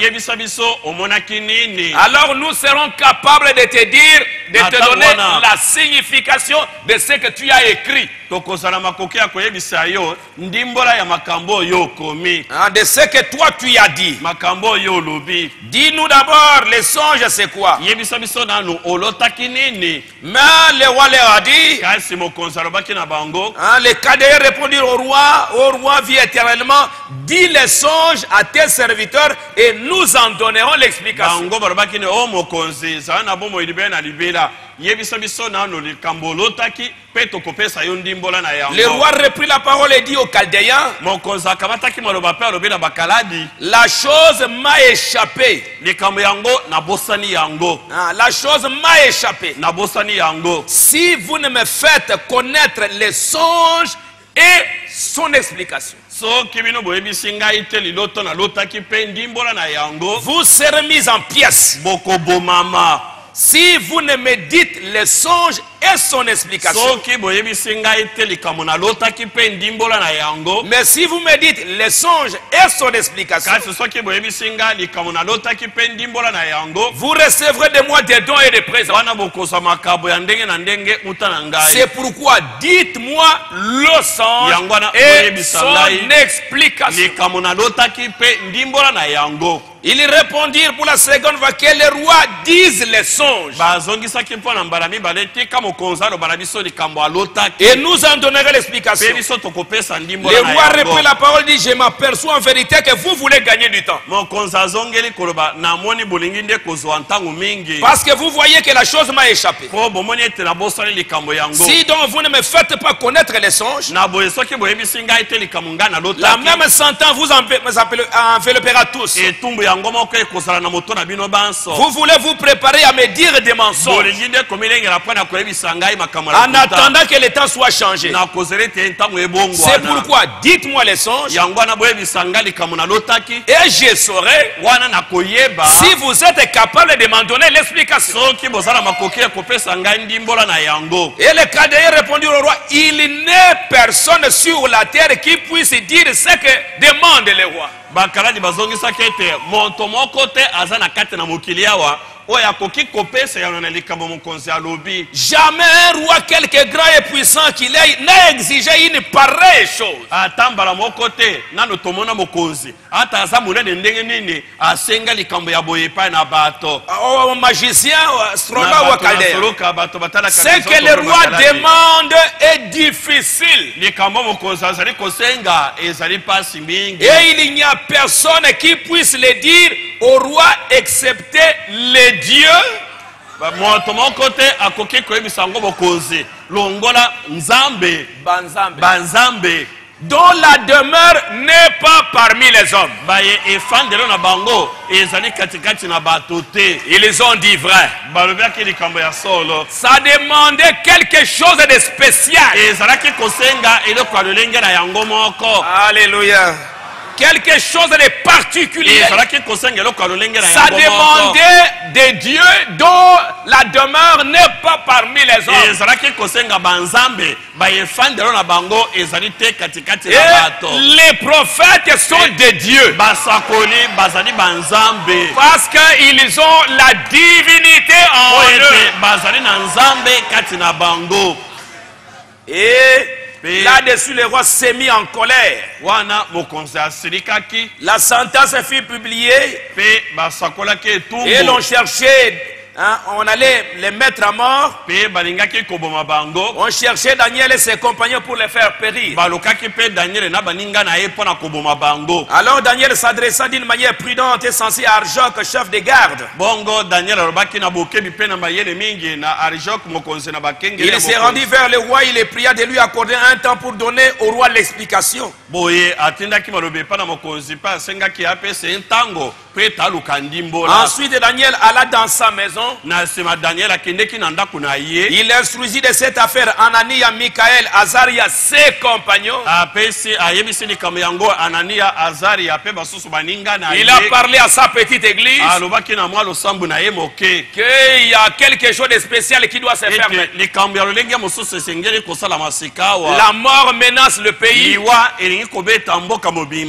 Alors nous serons capables de te dire, de te donner la signification de ce que tu as écrit. De ce que toi tu as dit. Dis-nous d'abord les songes, c'est quoi? Mais le roi leur a dit, les cadets répondirent au roi vit éternellement, dis les songes à tes serviteurs et nous en donnerons l'explication. Le roi reprit la parole et dit aux Chaldéens: la chose m'a échappé. La chose m'a échappé. Si vous ne me faites connaître les songes et son explication, vous serez mis en pièces. Si vous ne me dites les songes et son explication, mais si vous me dites les songes et son explication, vous recevrez de moi des dons et des présents. C'est pourquoi dites-moi le songe et son explication. Ils répondirent pour la seconde fois que les rois disent les songes. Et nous en donnerons l'explication. Les rois reprit la parole et dit, je m'aperçois en vérité que vous voulez gagner du temps. Parce que vous voyez que la chose m'a échappé. Si donc vous ne me faites pas connaître les songes, la même sentence vous enveloppera tous. Vous voulez vous préparer à me dire des mensonges en attendant que le temps soit changé. C'est pourquoi dites-moi les songes et je saurai si vous êtes capable de m'en donner l'explication. Et le Chaldéen répondit au roi, il n'est personne sur la terre qui puisse dire ce que demande le roi. Jamais un roi quelque grand et puissant qu'il est n'a exigé une pareille chose. Au magicien, astrologue ou chaldéen, ce que le roi demande est difficile. Et il n'y a personne qui puisse le dire au roi excepté les dieux. Dont la demeure n'est pas parmi les hommes. Ils ont dit vrai. Ça demandait quelque chose de spécial. Alléluia. Quelque chose de particulier. Ça demandait des dieux dont la demeure n'est pas parmi les hommes. Et les prophètes sont des dieux. Parce qu'ils ont la divinité en eux. Et là-dessus, le roi s'est mis en colère. La sentence fut publiée. Et l'on cherchait. On allait les mettre à mort. On cherchait Daniel et ses compagnons pour les faire périr. Alors Daniel s'adressa d'une manière prudente et sensée à Arioc, chef des gardes. Il s'est rendu vers le roi, il les pria de lui accorder un temps pour donner au roi l'explication. Ensuite Daniel alla dans sa maison. Il instruisit de cette affaire Anania, Michael, Azaria, ses compagnons. Il a parlé à sa petite église qu'il y a quelque chose de spécial qui doit se faire. La mort menace le pays.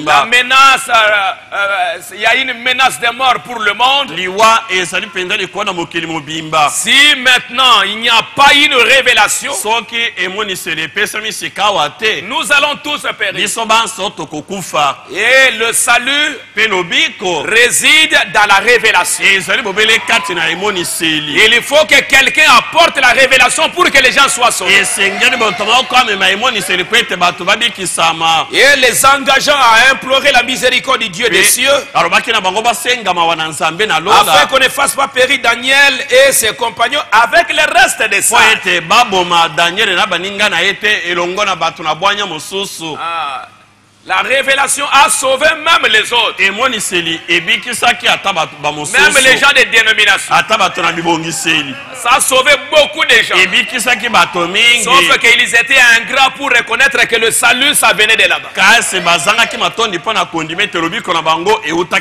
La menace, il y a une menace de mort pour le monde. Si maintenant il n'y a pas une révélation, nous allons tous périr. Et le salut réside dans la révélation. Il faut que quelqu'un apporte la révélation pour que les gens soient sauvés. Et les engageant à implorer la miséricorde du Dieu des cieux, afin qu'on ne fasse pas périr Daniel et ses compagnons avec le reste des saints. La révélation a sauvé même les autres. Même les gens des dénominations. Ça a sauvé beaucoup de gens. Sauf qu'ils étaient ingrats pour reconnaître que le salut, ça venait de là-bas.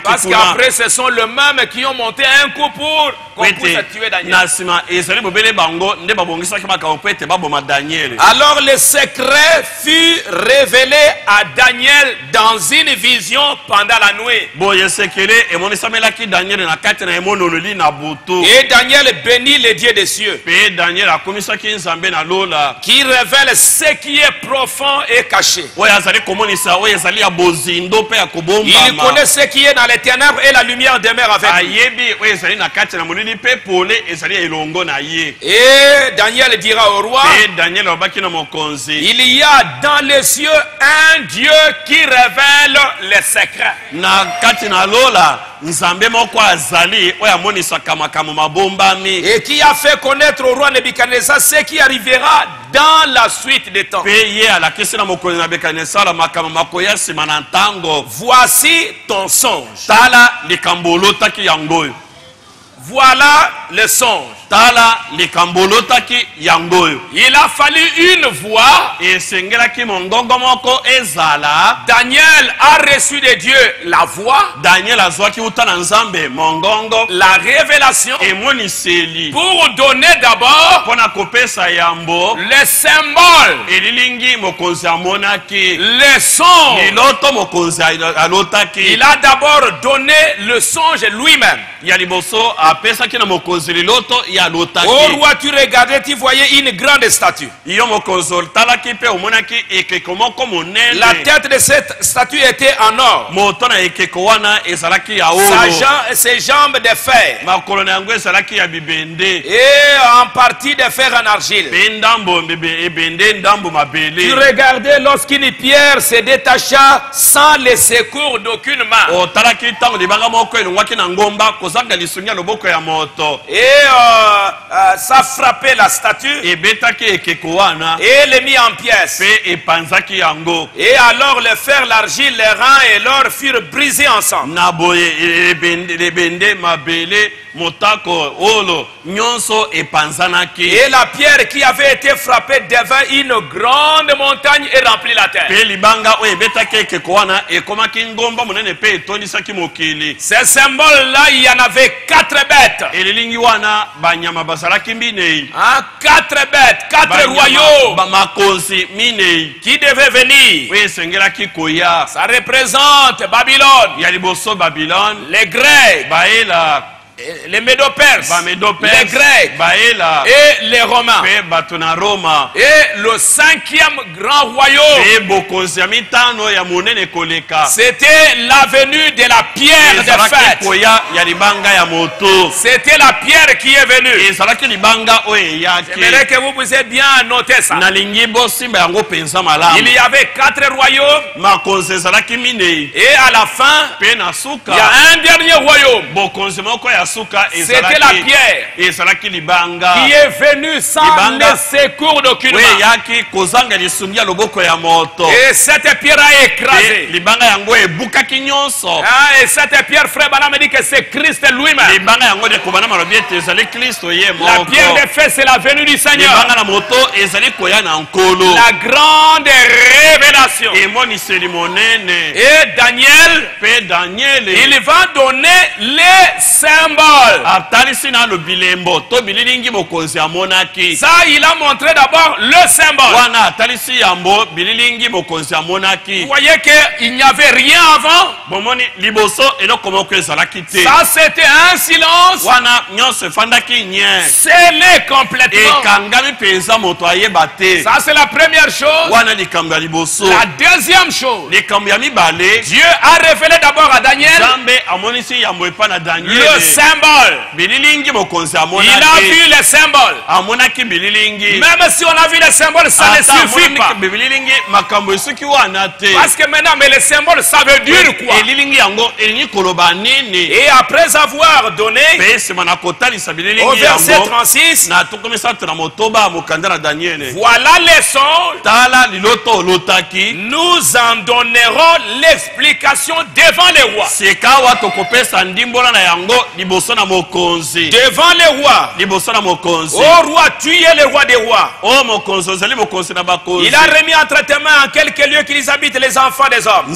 Parce qu'après, ce sont les mêmes qui ont monté un coup pour qu'on puisse tuer Daniel. Alors le secret fut révélé à Daniel dans une vision pendant la nuit. Et Daniel bénit les dieux Dieu des cieux, qui révèle ce qui est profond et caché. Il connaît ce qui est dans les ténèbres et la lumière demeure avec lui. Et Daniel dira au roi, il y a dans les cieux un Dieu qui révèle les secrets. Et qui a fait connaître au roi Nebuchadnezzar ce qui arrivera dans la suite des temps. Voici ton songe. Voilà le songe. Il a fallu une voix. Daniel a reçu de Dieu la voix, la révélation, pour donner d'abord les symboles, les songes. Il a d'abord donné le songe lui-même. Au roi, tu regardais, tu voyais une grande statue. La tête de cette statue était en or. Ses jambes de fer. Et en partie de fer en argile. Tu regardais lorsqu'une pierre se détacha sans le secours d'aucune main. Et ça frappait la statue et les mit en pièces. Et alors le fer, l'argile, les reins et l'or furent brisés ensemble. Et la pierre qui avait été frappée devint une grande montagne et remplit la terre. Ces symboles-là, il y en avait 4 bêtes. 4 bêtes, 4 royaumes qui devaient venir. Ça représente Babylone, les Grecs, les Médo-Perses, les Grecs et les Romains. Et le 5e grand royaume, c'était la venue de la pierre de fête. C'était la pierre qui est venue. J'aimerais que vous puissiez bien noter ça. Il y avait 4 royaumes. Et à la fin, il y a un dernier royaume. C'était la pierre qui est venue sans le secours d'aucune main. Et cette pierre a écrasé. Et cette pierre, frère Branham dit que c'est Christ lui-même. La pierre de feu, c'est la venue du Seigneur. La grande révélation. Et Daniel, il va donner les symboles. Ça, il a montré d'abord le symbole. Vous voyez qu'il n'y avait rien avant. Ça, c'était un silence scellé complètement. Ça, c'est la première chose. La deuxième chose, Dieu a révélé d'abord à Daniel le symbole. Il a vu les symboles. Même si on a vu les symboles, ça ne suffit pas. Parce que maintenant, mais les symboles, ça veut dire quoi? Et après avoir donné au verset 36, voilà les songes. Nous en donnerons l'explication devant les rois. Devant les rois. Oh roi, tu es le roi des rois. Il a remis entre tes mains en quelques lieux qu'ils habitent les enfants des hommes.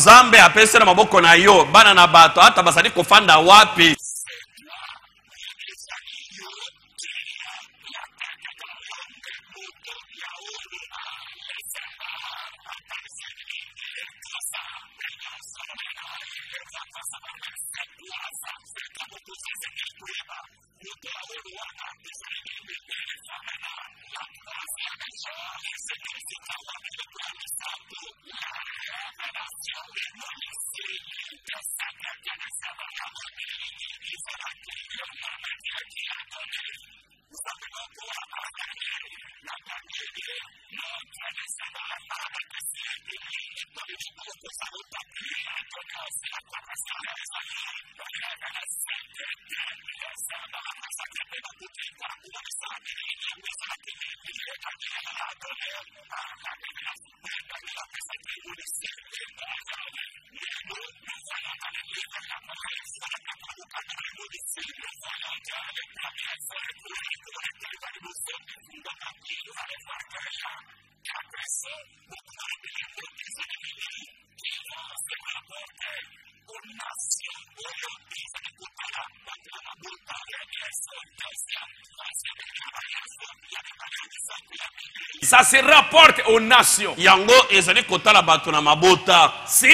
Ça se rapporte aux nations. Yango ezali kotala bato na mabota. Si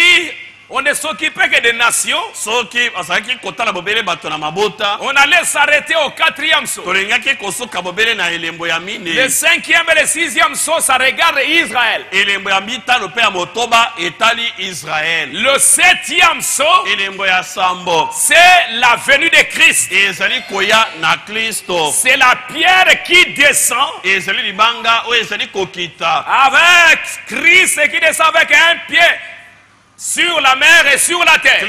on ne s'occupait que des nations, on allait s'arrêter au 4e saut. Le 5e et le 6e saut, ça regarde Israël. Le 7e saut, c'est la venue de Christ. C'est la pierre qui descend avec Christ qui descend avec un pied sur la mer et sur la terre.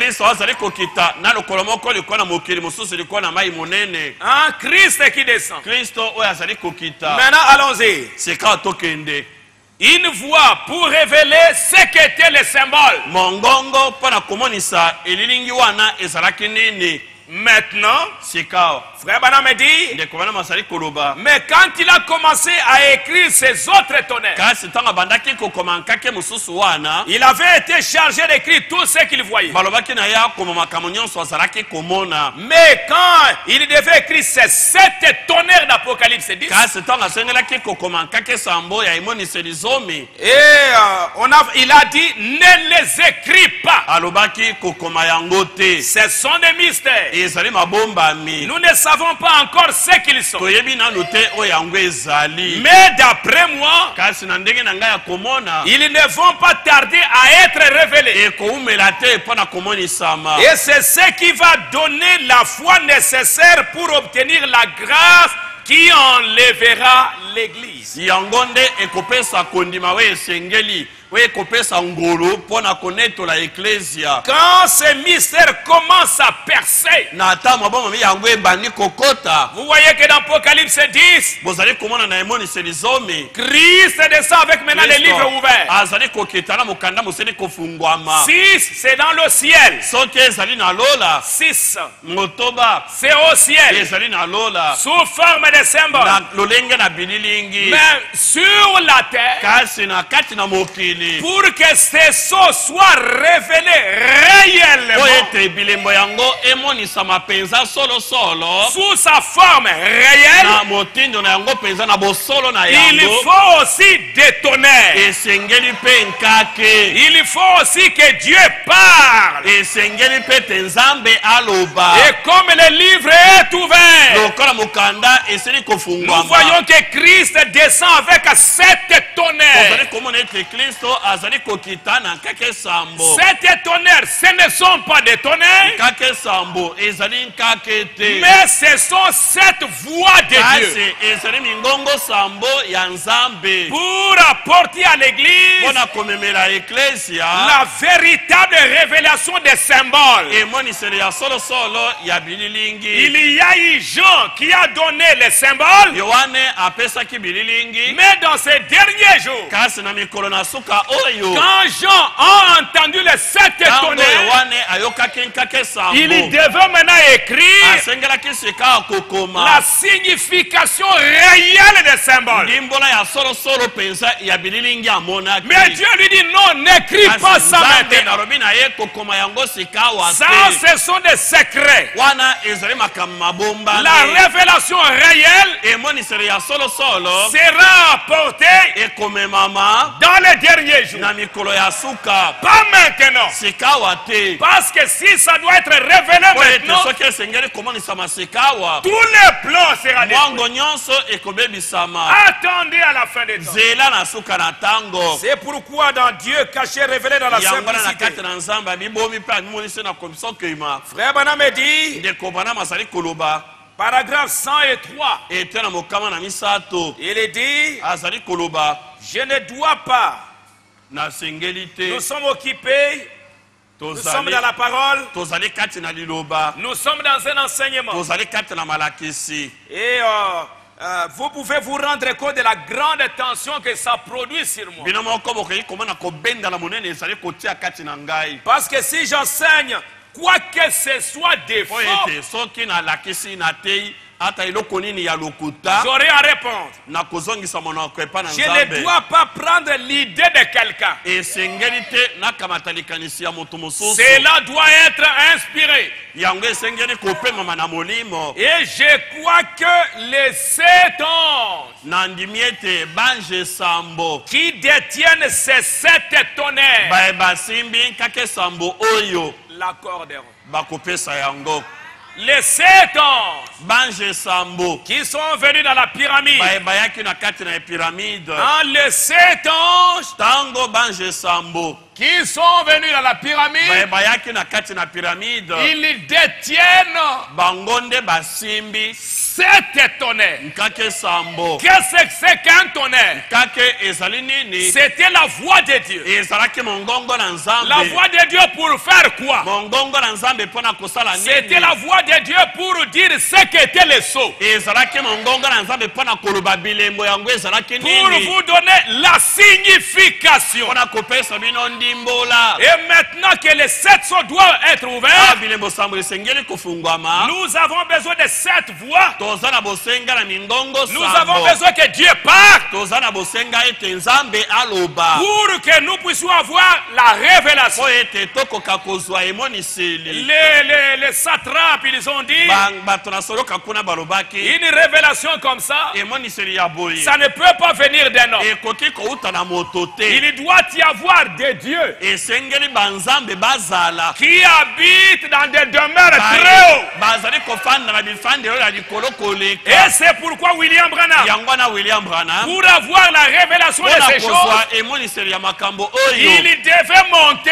Un Christ qui descend. Maintenant, allons-y. Une voix pour révéler ce qu'était le symbole. Maintenant, Frère Branham dit, mais quand il a commencé à écrire ces autres tonnerres, il avait été chargé d'écrire tout ce qu'il voyait. Mais quand il devait écrire ces 7 tonnerres d'Apocalypse 10, il a dit, ne les écris pas. Ce sont des mystères. Nous ne savons pas encore ce qu'ils sont. Mais d'après moi, ils ne vont pas tarder à être révélés. Et c'est ce qui va donner la foi nécessaire pour obtenir la grâce qui enlèvera l'église. Quand ces mystères commencent à percer, vous voyez que dans Apocalypse 10, Christ descend avec maintenant les livres ouverts. 6, c'est dans le ciel. 6, c'est au ciel. Sous forme de symbole. Mais sur la terre, pour que ces sceaux soient révélés réellement sous sa forme réelle, il faut aussi des tonnerres. Il faut aussi que Dieu parle. Et comme le livre est ouvert, nous voyons que Christ descend avec 7 tonnerres. 7 tonnerres, ce ne sont pas des tonnerres, mais ce sont 7 voix de Dieu pour apporter à l'église la véritable révélation des symboles. Il y a eu Jean qui a donné les symboles, mais dans ces derniers jours, quand Jean a entendu les 7 tonnerres, il devait maintenant écrire la signification réelle des symboles. Mais Dieu lui dit non, n'écris pas ça maintenant. Ça, ce sont des secrets. La révélation réelle sera apportée dans les derniers jours. Pas maintenant. Parce que si ça doit être révélé maintenant, tous les plans seront détruits. Attendez à la fin des temps. C'est pourquoi dans Dieu caché, révélé dans la simplicité, Frère Branham dit, paragraphe 103, il est dit, je ne dois pas. Nous sommes occupés. Nous sommes dans la parole. Nous sommes dans un enseignement. Et vous pouvez vous rendre compte de la grande tension que ça produit sur moi. Parce que si j'enseigne quoi que ce soit des faux, j'aurai à répondre. Je ne dois pas prendre l'idée de quelqu'un. Cela doit être inspiré. Et je crois que les 7 anges qui détiennent ces 7 tonnerres l'accorderont. Les 7 anges qui sont venus dans la pyramide. Les 7 anges qui sont venus dans la pyramide, ils détiennent 7 tonnerres. Qu'est-ce que c'est qu'un tonnerre? C'était la voix de Dieu. La voix de Dieu pour faire quoi? C'était la voix de Dieu pour dire ce qu'était le sceau. Pour vous donner la signification. Et maintenant que les 7 sceaux doivent être ouverts, nous avons besoin de 7 voix. Nous avons besoin que Dieu parle pour que nous puissions avoir la révélation. Les satrapes, ils ont dit une révélation comme ça, ça ne peut pas venir d'un homme. Il doit y avoir des dieux qui habitent dans des demeures très hauts. Et c'est pourquoi William Branham, pour avoir la révélation de ces choses, il devait monter,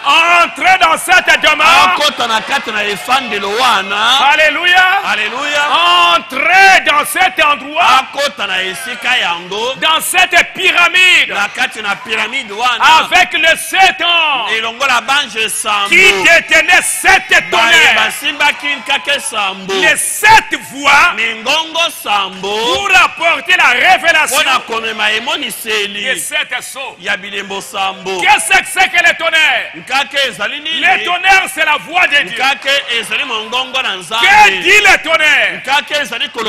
entrer dans cette demeure. Alléluia. Entrer dans cet endroit, dans cette pyramide, avec les 7 ans qui détenaient 7 tonnerres. Les 7 voix pour apporter la révélation des 7 sceaux. Qu'est-ce que c'est que les tonnerres? Les tonnerres, c'est la voix de Dieu. Que dit les tonnerres?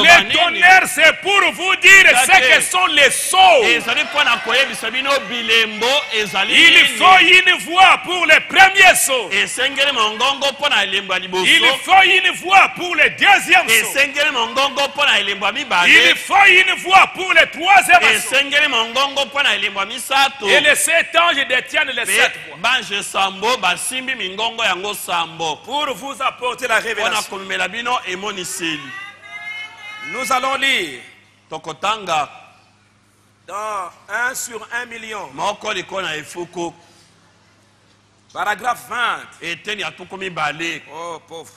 Les tonnerres, c'est pour vous dire ce que sont les sceaux. Il faut une voix pour les premiers sceaux. Il faut une voix pour le deuxième sceau. Il faut une voix pour le troisième sceau. Et les 7 anges détiennent les 7 voix. Pour vous apporter la révélation. Nous allons lire dans 1 sur 1 million. Paragraphe 20. Oh pauvre.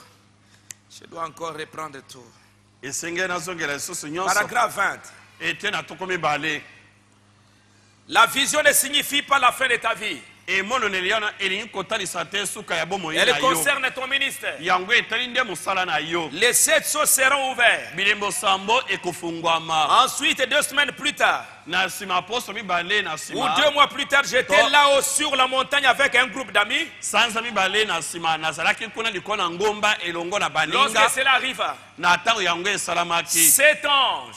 Je dois encore reprendre tout. Paragraphe 20. La vision ne signifie pas la fin de ta vie. Elle concerne ton ministère. Les 7 sceaux seront ouverts. Ensuite, 2 semaines plus tard, ou 2 mois plus tard, j'étais là-haut sur la montagne avec un groupe d'amis. Lorsque cela arriva, 7 anges,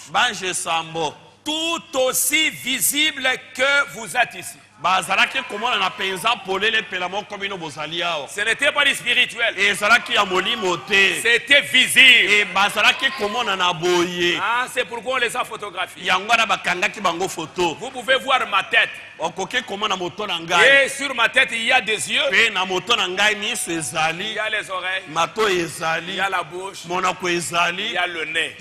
tout aussi visibles que vous êtes ici. Ce n'était pas du spirituel. C'était visible. C'est pourquoi on les a photographiés. Vous pouvez voir ma tête. Et sur ma tête, il y a des yeux. Il y a les oreilles. Il y a la bouche. Il y a le nez.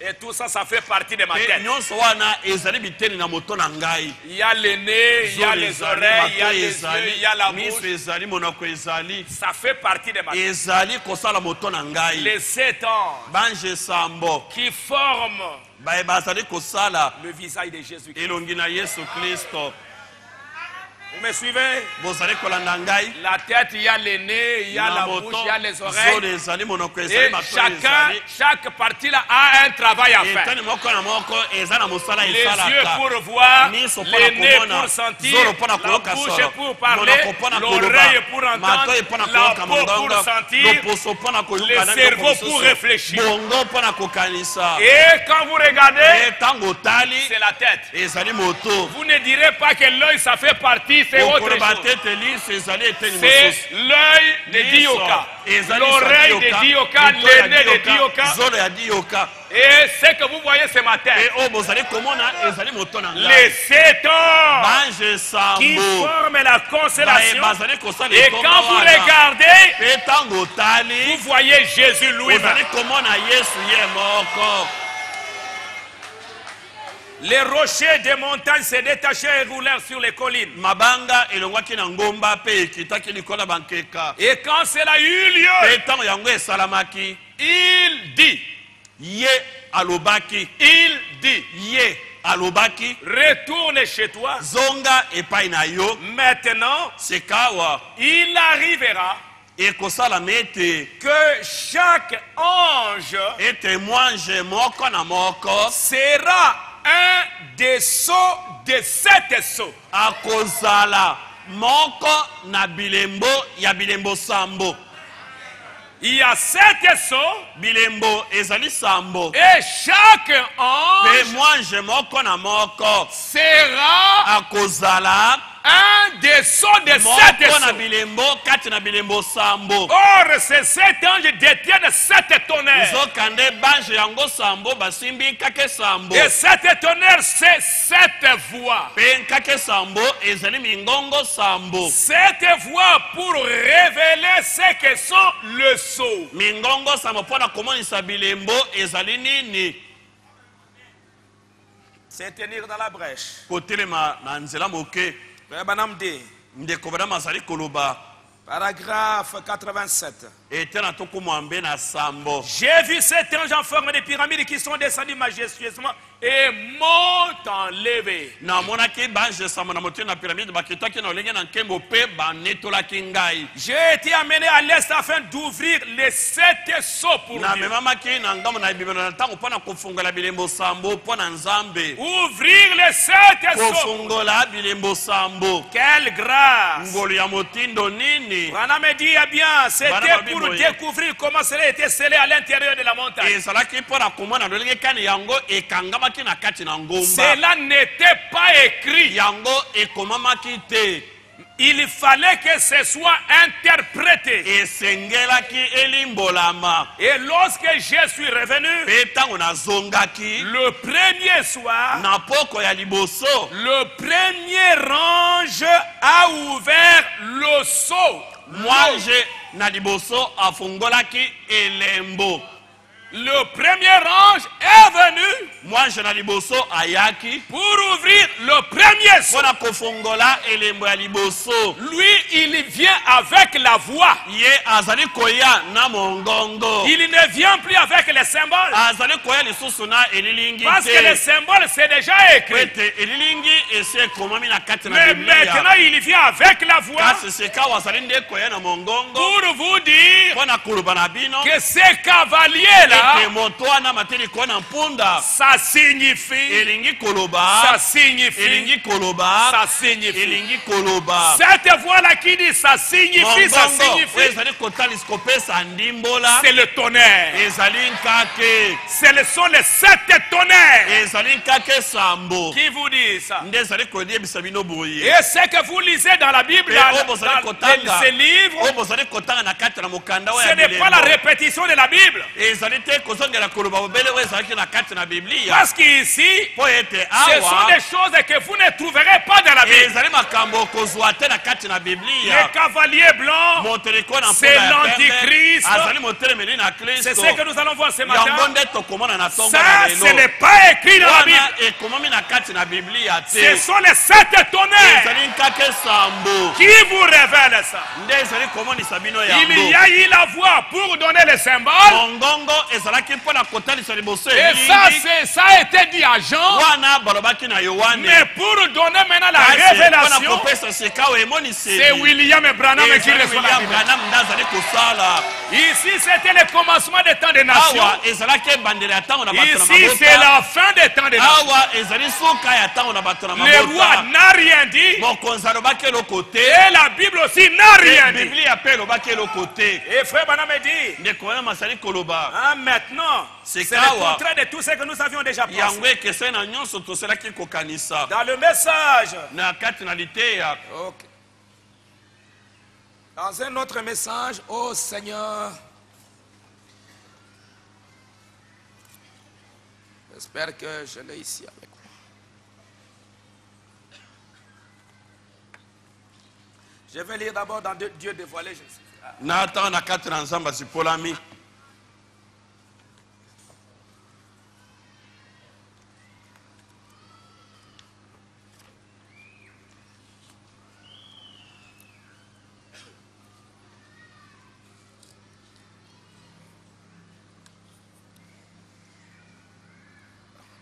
Et tout ça, ça fait partie de ma tête. Il y a le nez, il y a les oreilles, il y a les yeux, il y a la bouche. Ça fait partie de ma tête. Les 7 anges qui forment le visage de Jésus-Christ. Vous me suivez? La tête, il y a les nez, il y a la bouche, il y a les oreilles. Et chaque partie là a un travail à faire. Les yeux pour voir, les nez pour sentir, la bouche pour parler, l'oreille pour entendre, la peau pour sentir, le cerveau pour réfléchir. Et quand vous regardez, c'est la tête. Vous ne direz pas que l'œil ça fait partie, c'est autre chose. C'est l'œil de Dioka, l'oreille de Dioka, le nez de Dioka. Et ce que vous voyez ce matin, les 7 ans qui forment la constellation. Et quand vous regardez, vous voyez Jésus lui-même. Les rochers des montagnes se détachaient et roulèrent sur les collines. Et quand cela eut lieu, il dit, retourne chez toi. Maintenant, il arrivera que chaque ange sera un des sceaux de 7 sceaux. Il y a 7 sceaux. Et chaque ange sera un des sceaux de 7 sceaux. Or, ces 7 anges détiennent 7 tonnerres. Et 7 tonnerres, c'est 7 voix. 7 voix pour révéler ce que sont le sceau. C'est tenir dans la brèche. Paragraphe 87. J'ai vu 7 anges en forme de pyramide qui sont descendus majestueusement et m'ont enlevé. J'ai été amené à l'est afin d'ouvrir les 7 sceaux pour Dieu. Ouvrir les 7 sceaux. Quelle grâce. On me dit, eh bien, c'était pour découvrir comment cela était scellé à l'intérieur de la montagne. Cela n'était pas écrit. Il fallait que ce soit interprété. Et lorsque je suis revenu, le premier soir, le premier ange a ouvert le sceau. Le premier ange est venu pour ouvrir le premier sceau. Lui, il vient avec la voix. Il ne vient plus avec les symboles. Parce que les symboles, c'est déjà écrit. Mais maintenant, il vient avec la voix pour vous dire que ces cavaliers-là, ça signifie. Ça signifie. Ça signifie. Cette voix-là qui dit ça signifie, ça signifie. C'est le tonnerre. Ce sont les 7 tonnerres qui vous disent ça. Et ce que vous lisez dans la Bible, dans ces livres, ce n'est pas la répétition de la Bible. Parce qu'ici, ce sont des choses que vous ne trouverez pas dans la Bible. Le cavalier blanc, c'est l'antichrist. C'est ce que nous allons voir ce matin. Ça, ce n'est pas écrit dans la Bible. Ce sont les 7 tonnerres qui vous révèlent ça. Il y a eu la voix pour donner les symboles. Et ça a été dit à Jean. Mais pour donner maintenant la révélation, c'est William Branham qui reçoit la Bible. Ici, c'était le commencement des temps des nations. Ici, c'est la fin des temps des nations. Le roi n'a rien dit. Et la Bible aussi n'a rien dit. Et frère Branham dit, maintenant, c'est le contraire de tout ce que nous avions déjà pensé. Dans le message, dans un autre message, oh Seigneur, j'espère que je l'ai ici avec moi. Je vais lire d'abord dans Dieu dévoilé.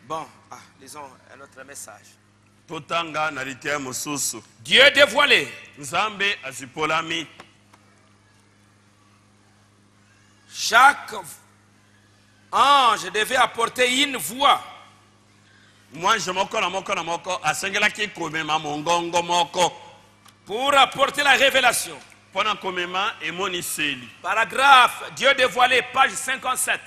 Bon, lisons un autre message. Dieu dévoilé. Chaque ange devait apporter une voix. Pour apporter la révélation. Paragraphe, Dieu dévoilé, page 57.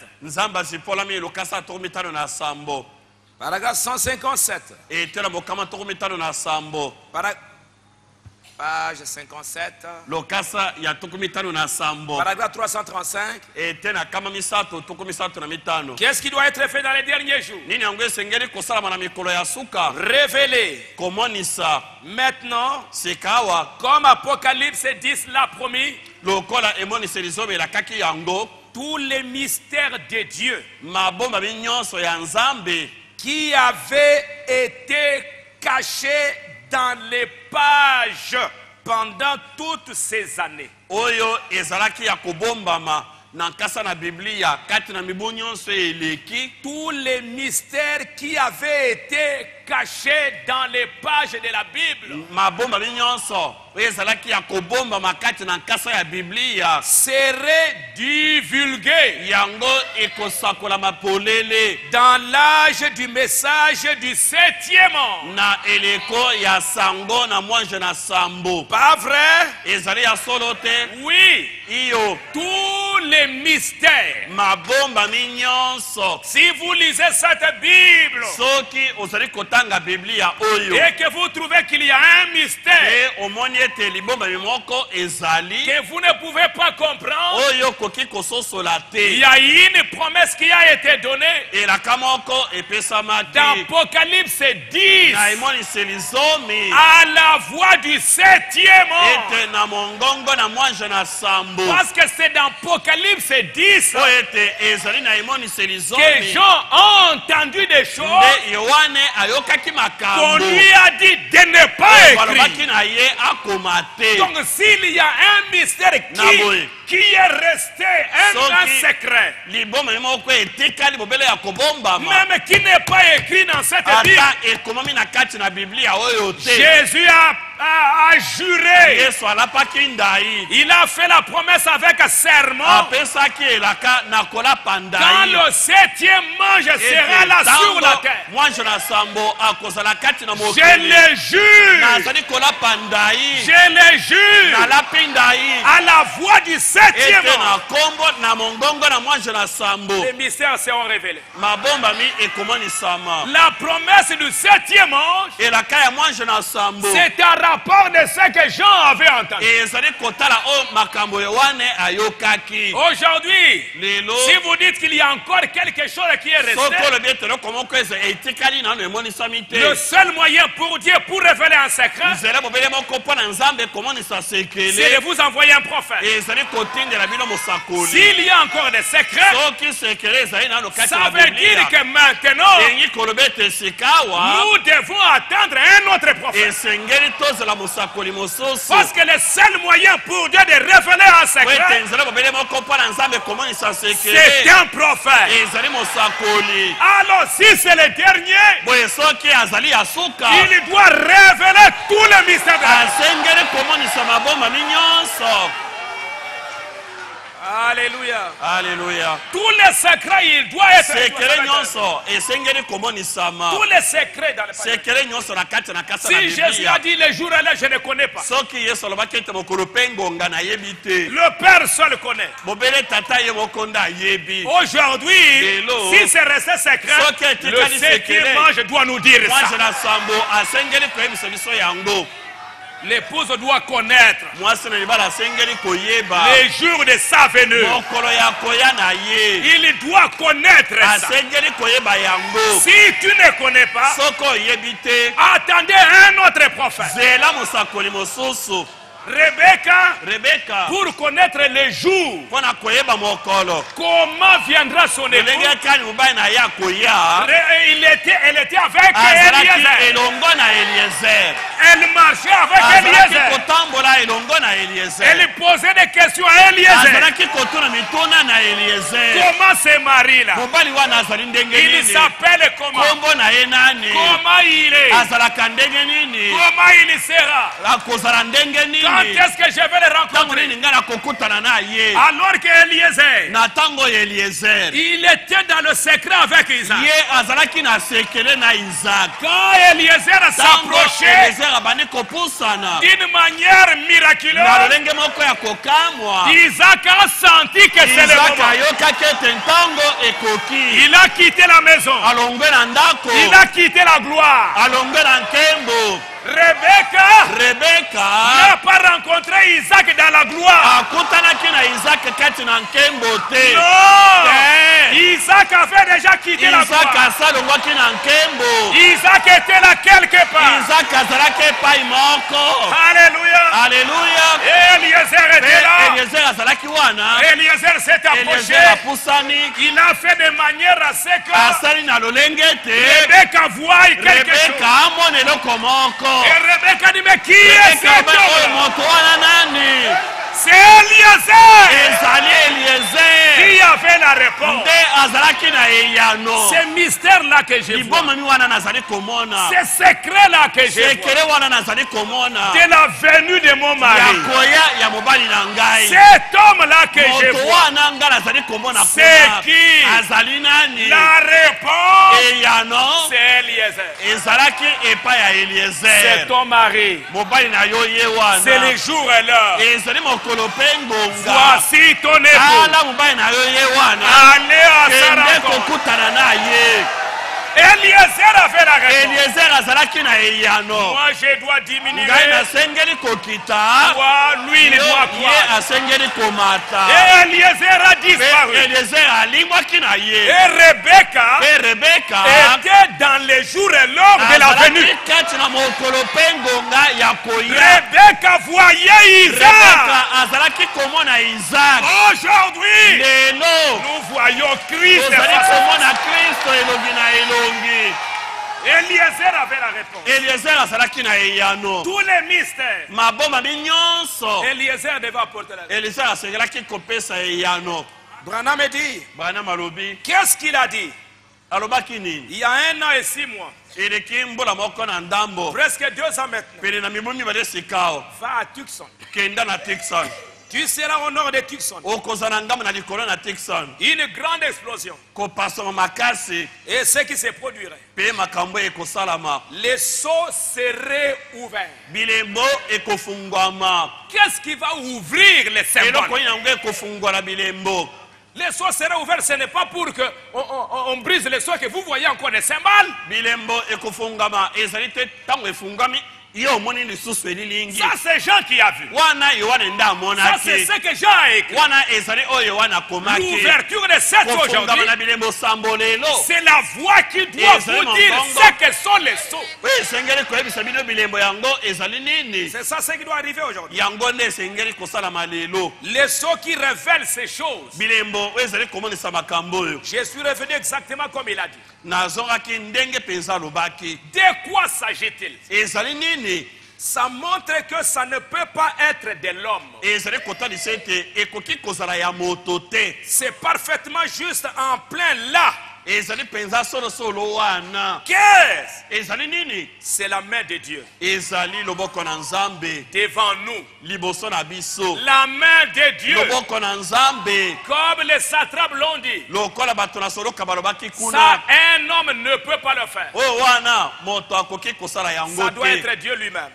Paragraphe 157. Page 57. Paragraphe 335. Qu'est-ce qui doit être fait dans les derniers jours? Révélé. Maintenant, comme Apocalypse 10 l'a promis, tous les mystères de Dieu qui avaient été cachés dans les pages pendant toutes ces années. Tous les mystères qui avaient été cachés dans les pages de la Bible seraient divulgués dans l'âge du message du 7e ange. Pas vrai? Oui. Tous les mystères. Si vous lisez cette Bible et que vous trouvez qu'il y a un mystère que vous ne pouvez pas comprendre, il y a une promesse qui a été donnée dans Apocalypse 10 à la voix du 7e ange. Parce que c'est dans Apocalypse 10 que Jean a entendu des choses qu'on lui a dit de ne pas écrire. Donc s'il y a un mystère qui est resté un grand secret, même qui n'est pas écrit dans cette Bible, Jésus a juré. Il a fait la promesse avec serment. Quand le 7e ange sera là sur la terre, je le jure, à la voix du 7e ange, les mystères seront révélés. La promesse du 7e ange, c'est un rapport de ce que Jean avait entendu. Aujourd'hui, si vous dites qu'il y a encore quelque chose qui est resté, le seul moyen pour Dieu pour révéler un secret, c'est de vous envoyer un prophète. S'il y a encore des secrets, ça veut dire que maintenant nous devons attendre un autre prophète. Parce que le seul moyen pour Dieu de révéler un secret, c'est un prophète. Alors si c'est le dernier, il doit révéler tout le mystère de la Alléluia. Alléluia. Tous les secrets, il doit être. Tous les secrets dans le palais. Si Jésus a dit le jour et l'heure, je ne connais pas. Le Père seul connaît. Aujourd'hui, si c'est resté secret, le ce qu'il mange doit nous dire ça. L'épouse doit connaître les jours de sa venue. Il doit connaître ça. Si tu ne connais pas, attendez un autre prophète. Rebecca, pour connaître les jours, comment viendra son époux? Elle était avec Eliezer. Elle marchait avec Eliezer. Elle posait des questions à Eliezer. Comment ce mari-là? Il s'appelle comment? Comment il est? Comment il sera? Quand est-ce que je vais le rencontrer? Alors qu'Eliezer, il était dans le secret avec Isaac. Quand Eliezer s'approchait d'une manière miraculeuse, Isaac a senti que c'est le moment. Il a quitté la maison. Il a quitté la gloire. Rebecca n'a pas rencontré Isaac dans la gloire. Non. Isaac avait déjà quitté la gloire. Isaac était là quelque part. Alléluia. Alléluia. Eliezer était là. Eliezer s'est approché. Il a fait de manière à ce que Rebecca voie quelque chose. Et Rebecca dit, mais qui est cet homme? C'est Eliezer qui avait la réponse. C'est mystère-là que je vois. C'est secret-là que je vois. De la venue de mon mari. Cet homme-là que je vois. C'est qui? La réponse, c'est Eliezer. C'est ton mari. C'est les jours et l'heure. Voici ton époux. Allez à sa rencontre. Eliezer avait la réponse. Moi je dois diminuer. Toi, lui il doit croire. Et Eliezer a disparu. Et Rebecca était dans les jours et l'heure de la venue. Rebecca voyait Isaac. Aujourd'hui, nous voyons Christ. Eliezer avait la réponse. Tous les mystères. Eliezer devait apporter la réponse. Branham dit, qu'est-ce qu'il a dit? Il y a 1 an et 6 mois. Presque 2 ans maintenant. Va à Tucson. Tu seras au nord de Tucson. Une grande explosion. Et ce qui se produirait. Les seaux seraient ouverts. Qu'est-ce qui va ouvrir les symboles? Les seaux seraient ouverts, ce n'est pas pour qu'on brise les seaux que vous voyez encore des symboles. Ça c'est Jean qui a vu. Ça c'est ce que Jean a écrit. L'ouverture de cette aujourd'hui, c'est la voix qui doit vous dire ce que sont les sceaux. C'est ça ce qui doit arriver aujourd'hui. Les sceaux qui révèlent ces choses. Je suis revenu exactement comme il a dit. De quoi s'agit-il? Ça montre que ça ne peut pas être de l'homme. C'est parfaitement juste en plein là. Qu'est-ce? C'est la main de Dieu devant nous. La main de Dieu, comme les satrapes l'ont dit, ça un homme ne peut pas le faire. Ça doit être Dieu lui-même.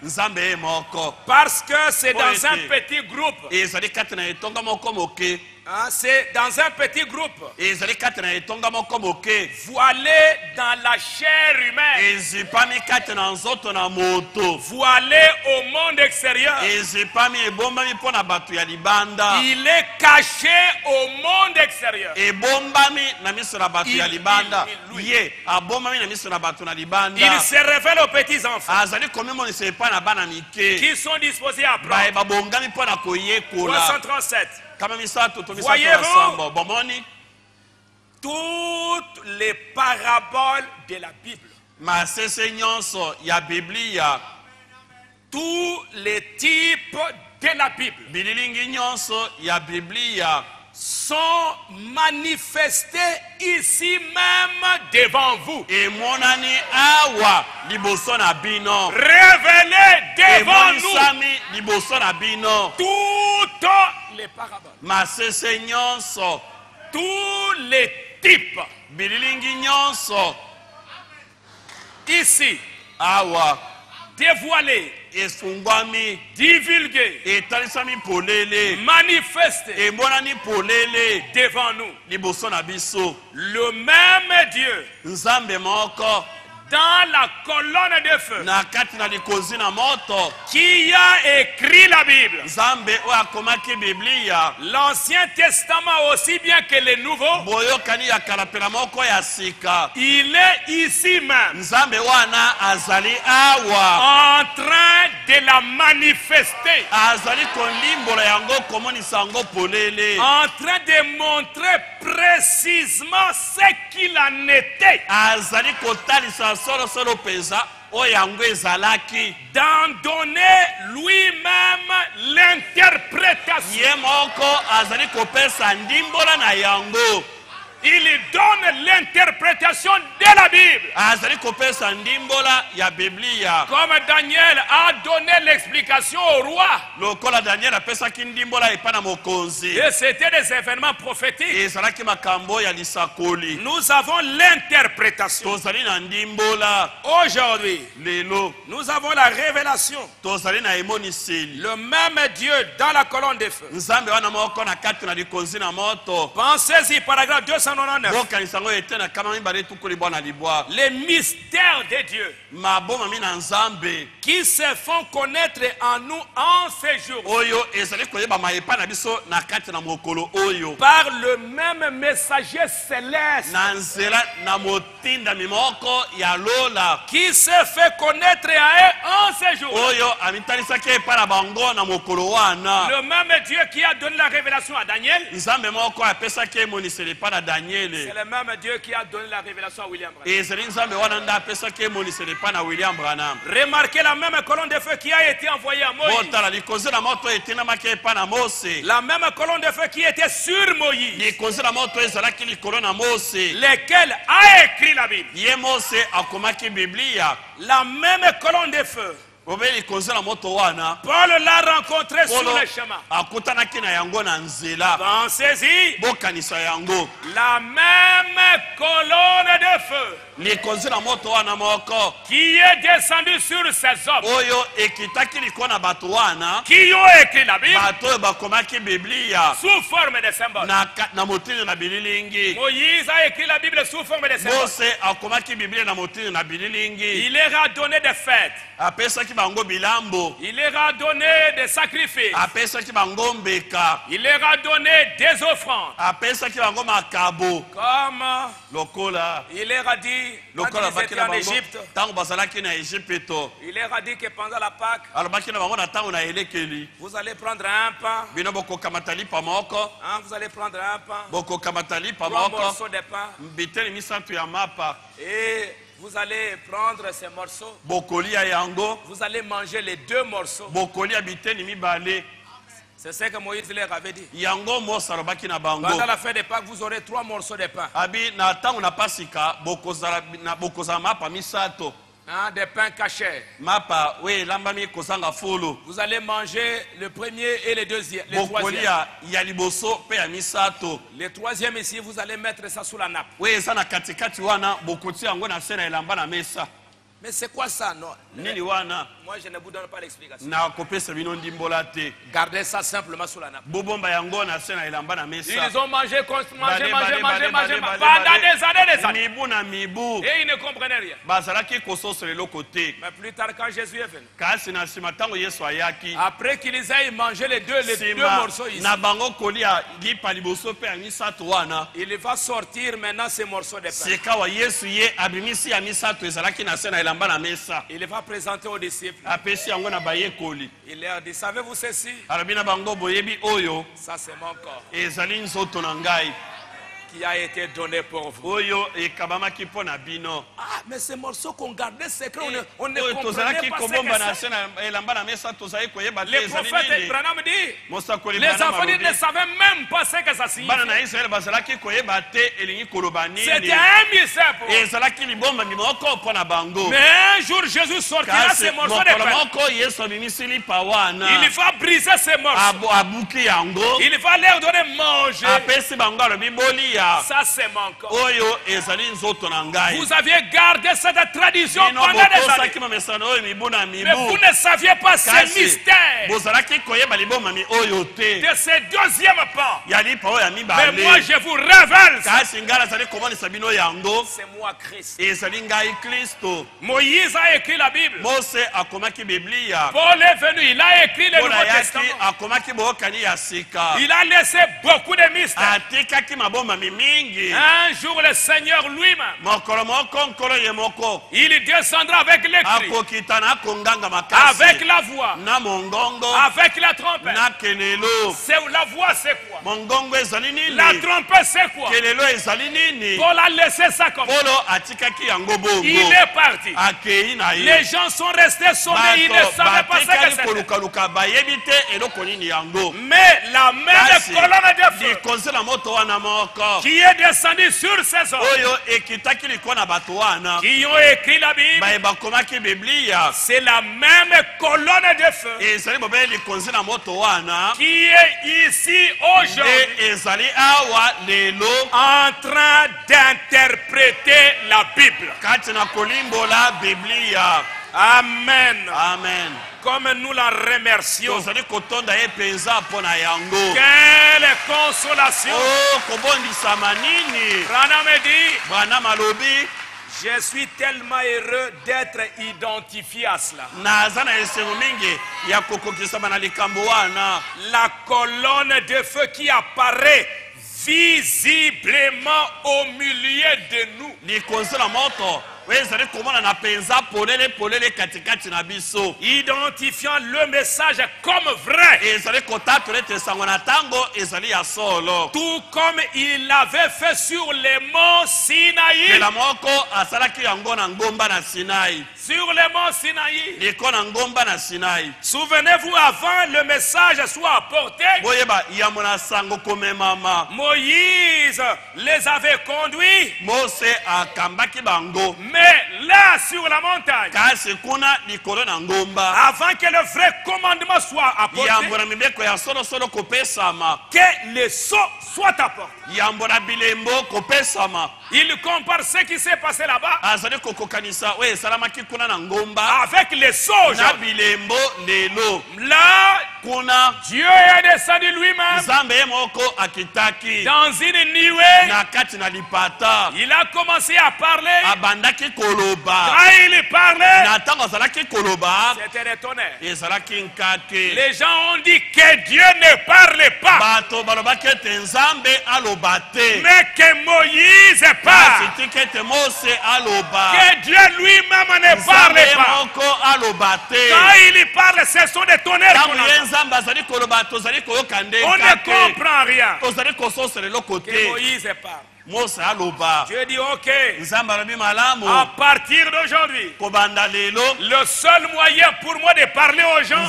Parce que c'est dans un petit groupe. C'est dans un petit groupe. Vous allez dans la chair humaine. Vous allez au monde extérieur. Il est caché au monde extérieur. Il se révèle aux petits enfants qui sont disposés à apprendre. 337. Voyez-vous toutes les paraboles de la Bible, tous les types de la Bible sont manifestés ici même devant vous. Révélés devant nous. Toutes les paraboles. Tous les types. Ici. Dévoilés. Divulgués. Manifestés devant nous. Le même Dieu dans la colonne de feu qui a écrit la Bible, l'Ancien Testament aussi bien que le Nouveau, il est ici même en train de la manifester, en train de montrer précisément ce qu'il en était, d'en donner lui-même l'interprétation. Il donne l'interprétation de la Bible. Comme Daniel a donné l'explication au roi. Et c'était des événements prophétiques. Nous avons l'interprétation. Aujourd'hui, nous avons la révélation. Le même Dieu dans la colonne de feu. Pensez-y, paragraphe 299. Les mystères de Dieu qui se font connaître en nous en ces jours par le même messager céleste qui se fait connaître à eux en ces jours. Le même Dieu qui a donné la révélation à Daniel, c'est le même Dieu qui a donné la révélation à William Branham. Remarquez la même colonne de feu qui a été envoyée à Moïse. La même colonne de feu qui était sur Moïse, lequel a écrit la Bible. La même colonne de feu, Paul l'a rencontré sur le chemin. Pensez-y. La même colonne de feu qui est descendue sur ces hommes qui ont écrit la Bible sous forme de symboles. Moïse a écrit la Bible sous forme de symboles. Il leur a donné des fêtes. Il leur a donné des sacrifices. Il leur a donné des offrandes. Comme il leur a dit quand ils étaient en Égypte, il leur a dit que pendant la Pâque, vous allez prendre un pain. Vous allez prendre un pain, 3 morceaux de pain. Et Vous allez prendre ces morceaux. Vous allez manger les 2 morceaux. C'est ce que Moïse leur avait dit. Pendant la fête des Pâques, vous aurez 3 morceaux de pain. Des pains cachés. Vous allez manger le premier et le deuxième. Le troisième ici, vous allez mettre ça sous la nappe. Mais c'est quoi ça, non? Moi, je ne vous donne pas l'explication. Gardez ça simplement sous la nappe. Ils ont mangé, mangé pendant des années. Et ils ne comprenaient rien. Mais plus tard, quand Jésus est venu, après qu'ils aient mangé les deux morceaux ici, il va sortir maintenant ces morceaux de pain. Il va présenter aux disciples. Il leur dit, savez-vous ceci? Ça c'est mon corps qui a été donné pour vous. Ah, mais ces morceaux qu'on gardait secret, on ne comprenait pas ce que c'est. Les prophètes Branham dit, les enfants ne savaient même pas ce que ça signifie. C'était un mystère pour eux. Mais un jour Jésus sortira ces morceaux de pain. Il va briser ces morceaux. Il va leur donner manger. Ça c'est mon corps. Vous aviez gardé cette tradition pendant des années. Mais vous ne saviez pas ce mystère de ce deuxième pain. Mais moi je vous révèle ça. C'est moi Christ. Moïse a écrit la Bible. Paul est venu, il a écrit le Nouveau Testament. Il a laissé beaucoup de mystères. Un jour le Seigneur lui-même, il descendra avec les cris, avec la voix, avec la trompette. La voix c'est quoi? La trompette c'est quoi? Paul a laissé ça comme ça. Il est parti. Les gens sont restés sauvés, ils ne savaient pas ce que c'était. Mais la même colonne de feu qui est descendu sur ces hommes qui ont écrit la Bible, c'est la même colonne de feu qui est ici aujourd'hui en train d'interpréter la Bible. Amen. Amen. Comme nous la remercions. Quelle consolation. Branham dit, je suis tellement heureux d'être identifié à cela. La colonne de feu qui apparaît visiblement au milieu de nous. Identifiant le message comme vrai. Tout comme il l'avait fait sur les monts Sinaï. Sur les monts Sinaï. Souvenez-vous, avant le message soit apporté, Moïse les avait conduits. Mais là sur la montagne, avant que le vrai commandement soit apporté, que le sceau soit apporté. Il compare ce qui s'est passé là-bas avec les sceaux. Là, Dieu est descendu lui-même dans une nuée. Il a commencé à parler. Quand il parlait, c'était le tonnerre. Les gens ont dit que Dieu ne parlait pas, mais que Moïse parle. Que Dieu lui-même ne parlait pas. Quand il parle, ce sont des tonnerres. On ne comprend rien. Que Moïse parle. Dieu dit ok. À partir d'aujourd'hui, le seul moyen pour moi de parler aux gens,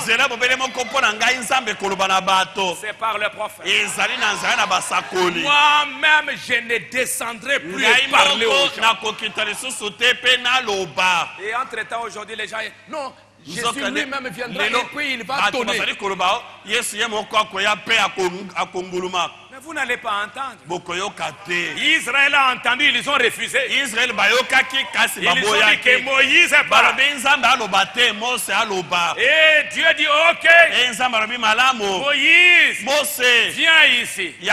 c'est par le prophète. Moi-même, je ne descendrai plus parler aux gens. Et entre-temps, aujourd'hui, les gens, non, Jésus lui-même viendra et puis il va donner. Mais vous n'allez pas entendre. Israël a entendu, ils ont refusé. Ils ont dit que Moïse parle. Et Dieu dit ok. Moïse, viens ici. Il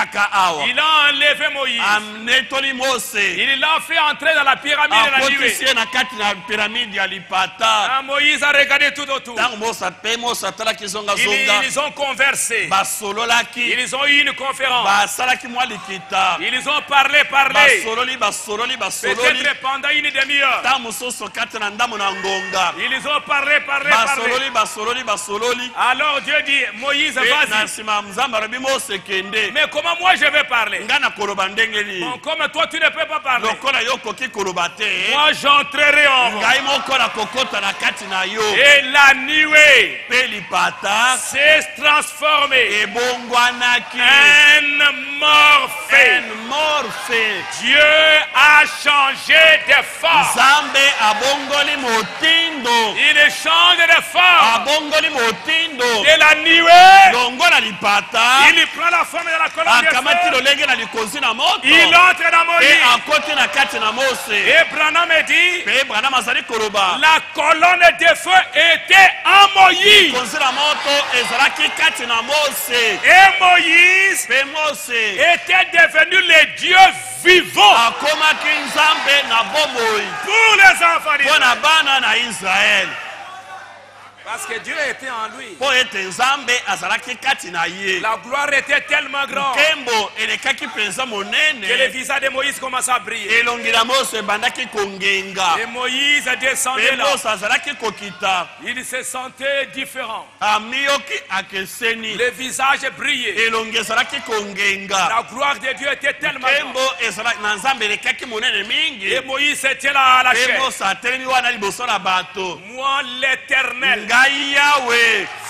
a enlevé Moïse. Il l'a fait entrer dans la pyramide de la nuée. Moïse a regardé tout autour. Ils ont conversé. Ils ont eu une conférence. Ils ont parlé. Peut-être pendant une demi-heure. Ils ont parlé. Alors Dieu dit, Moïse, vas-y. Mais comment moi je vais parler? Bon, comme toi tu ne peux pas parler. Moi j'entrerai en vous. Et la nuée s'est transformée en morphée. Dieu a changé de forme. Il change de forme. De la nuée, il prend la forme de la colonne de feu. Il entre dans Moïse. Et Branham dit, la colonne de feu était en Moïse. Et Moïse était devenu le Dieu vivant pour les enfants d'Israël. Parce que Dieu était en lui. La gloire était tellement grande que le visage de Moïse commença à briller. Et Moïse descendait là. Il se sentait différent. Le visage brillait. La gloire de Dieu était tellement grande. Et Moïse était là à la chair. Moi l'Éternel,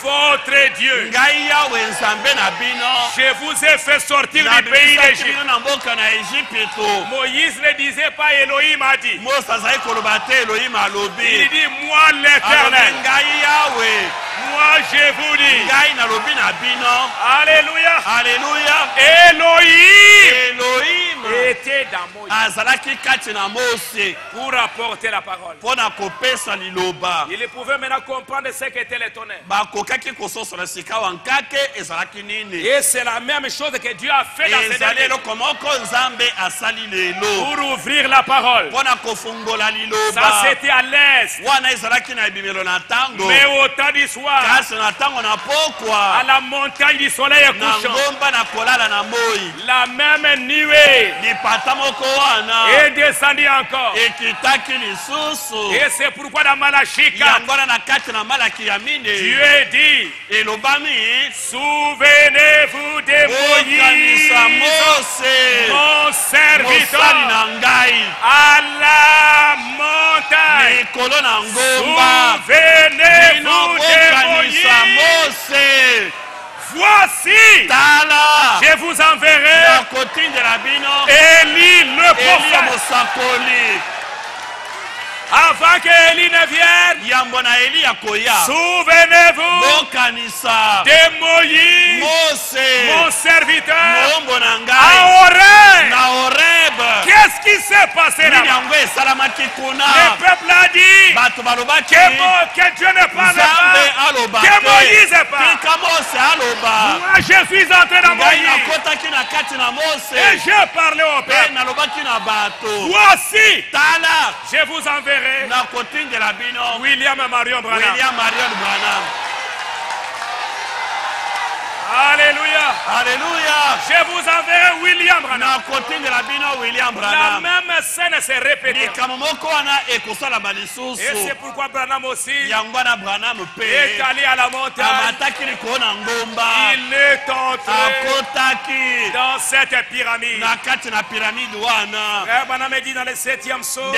votre Dieu, je vous ai fait sortir du pays d'Égypte. Moïse ne disait pas Elohim a dit. Il dit moi l'Éternel. Moi je vous dis. Alléluia. Elohim était dans Moïse pour apporter la parole. Il pouvait maintenant comprendre ce qu'était le tonnerre. Et c'est la même chose que Dieu a fait dans ces derniers pour ouvrir la parole. Ça c'était à l'est. Mais au temps du soir, à la montagne du soleil couchant, la même nuée est descendue encore. Et c'est pourquoi dans Malachie 4, Dieu dit, souvenez-vous de Moïse, mon serviteur, à la montagne. Souvenez-vous de Moïse. Voici, je vous enverrai Élie le prophète. Avant que Élie ne vienne, souvenez-vous de Moïse, mon serviteur, à Horeb. Qu'est-ce qui s'est passé là? Le peuple a dit que Dieu ne parle pas, que Moïse parle. Moi je suis entré dans Moïse et je parlais au peuple. Voici, je vous enverrai William Marion Branham. Alléluia. Je vous enverrai William Branham. La même scène s'est répétée. Et c'est pourquoi Branham aussi est allé à la montagne. Il est entré dans cette pyramide. Frère Branham dit dans le 7e psaume,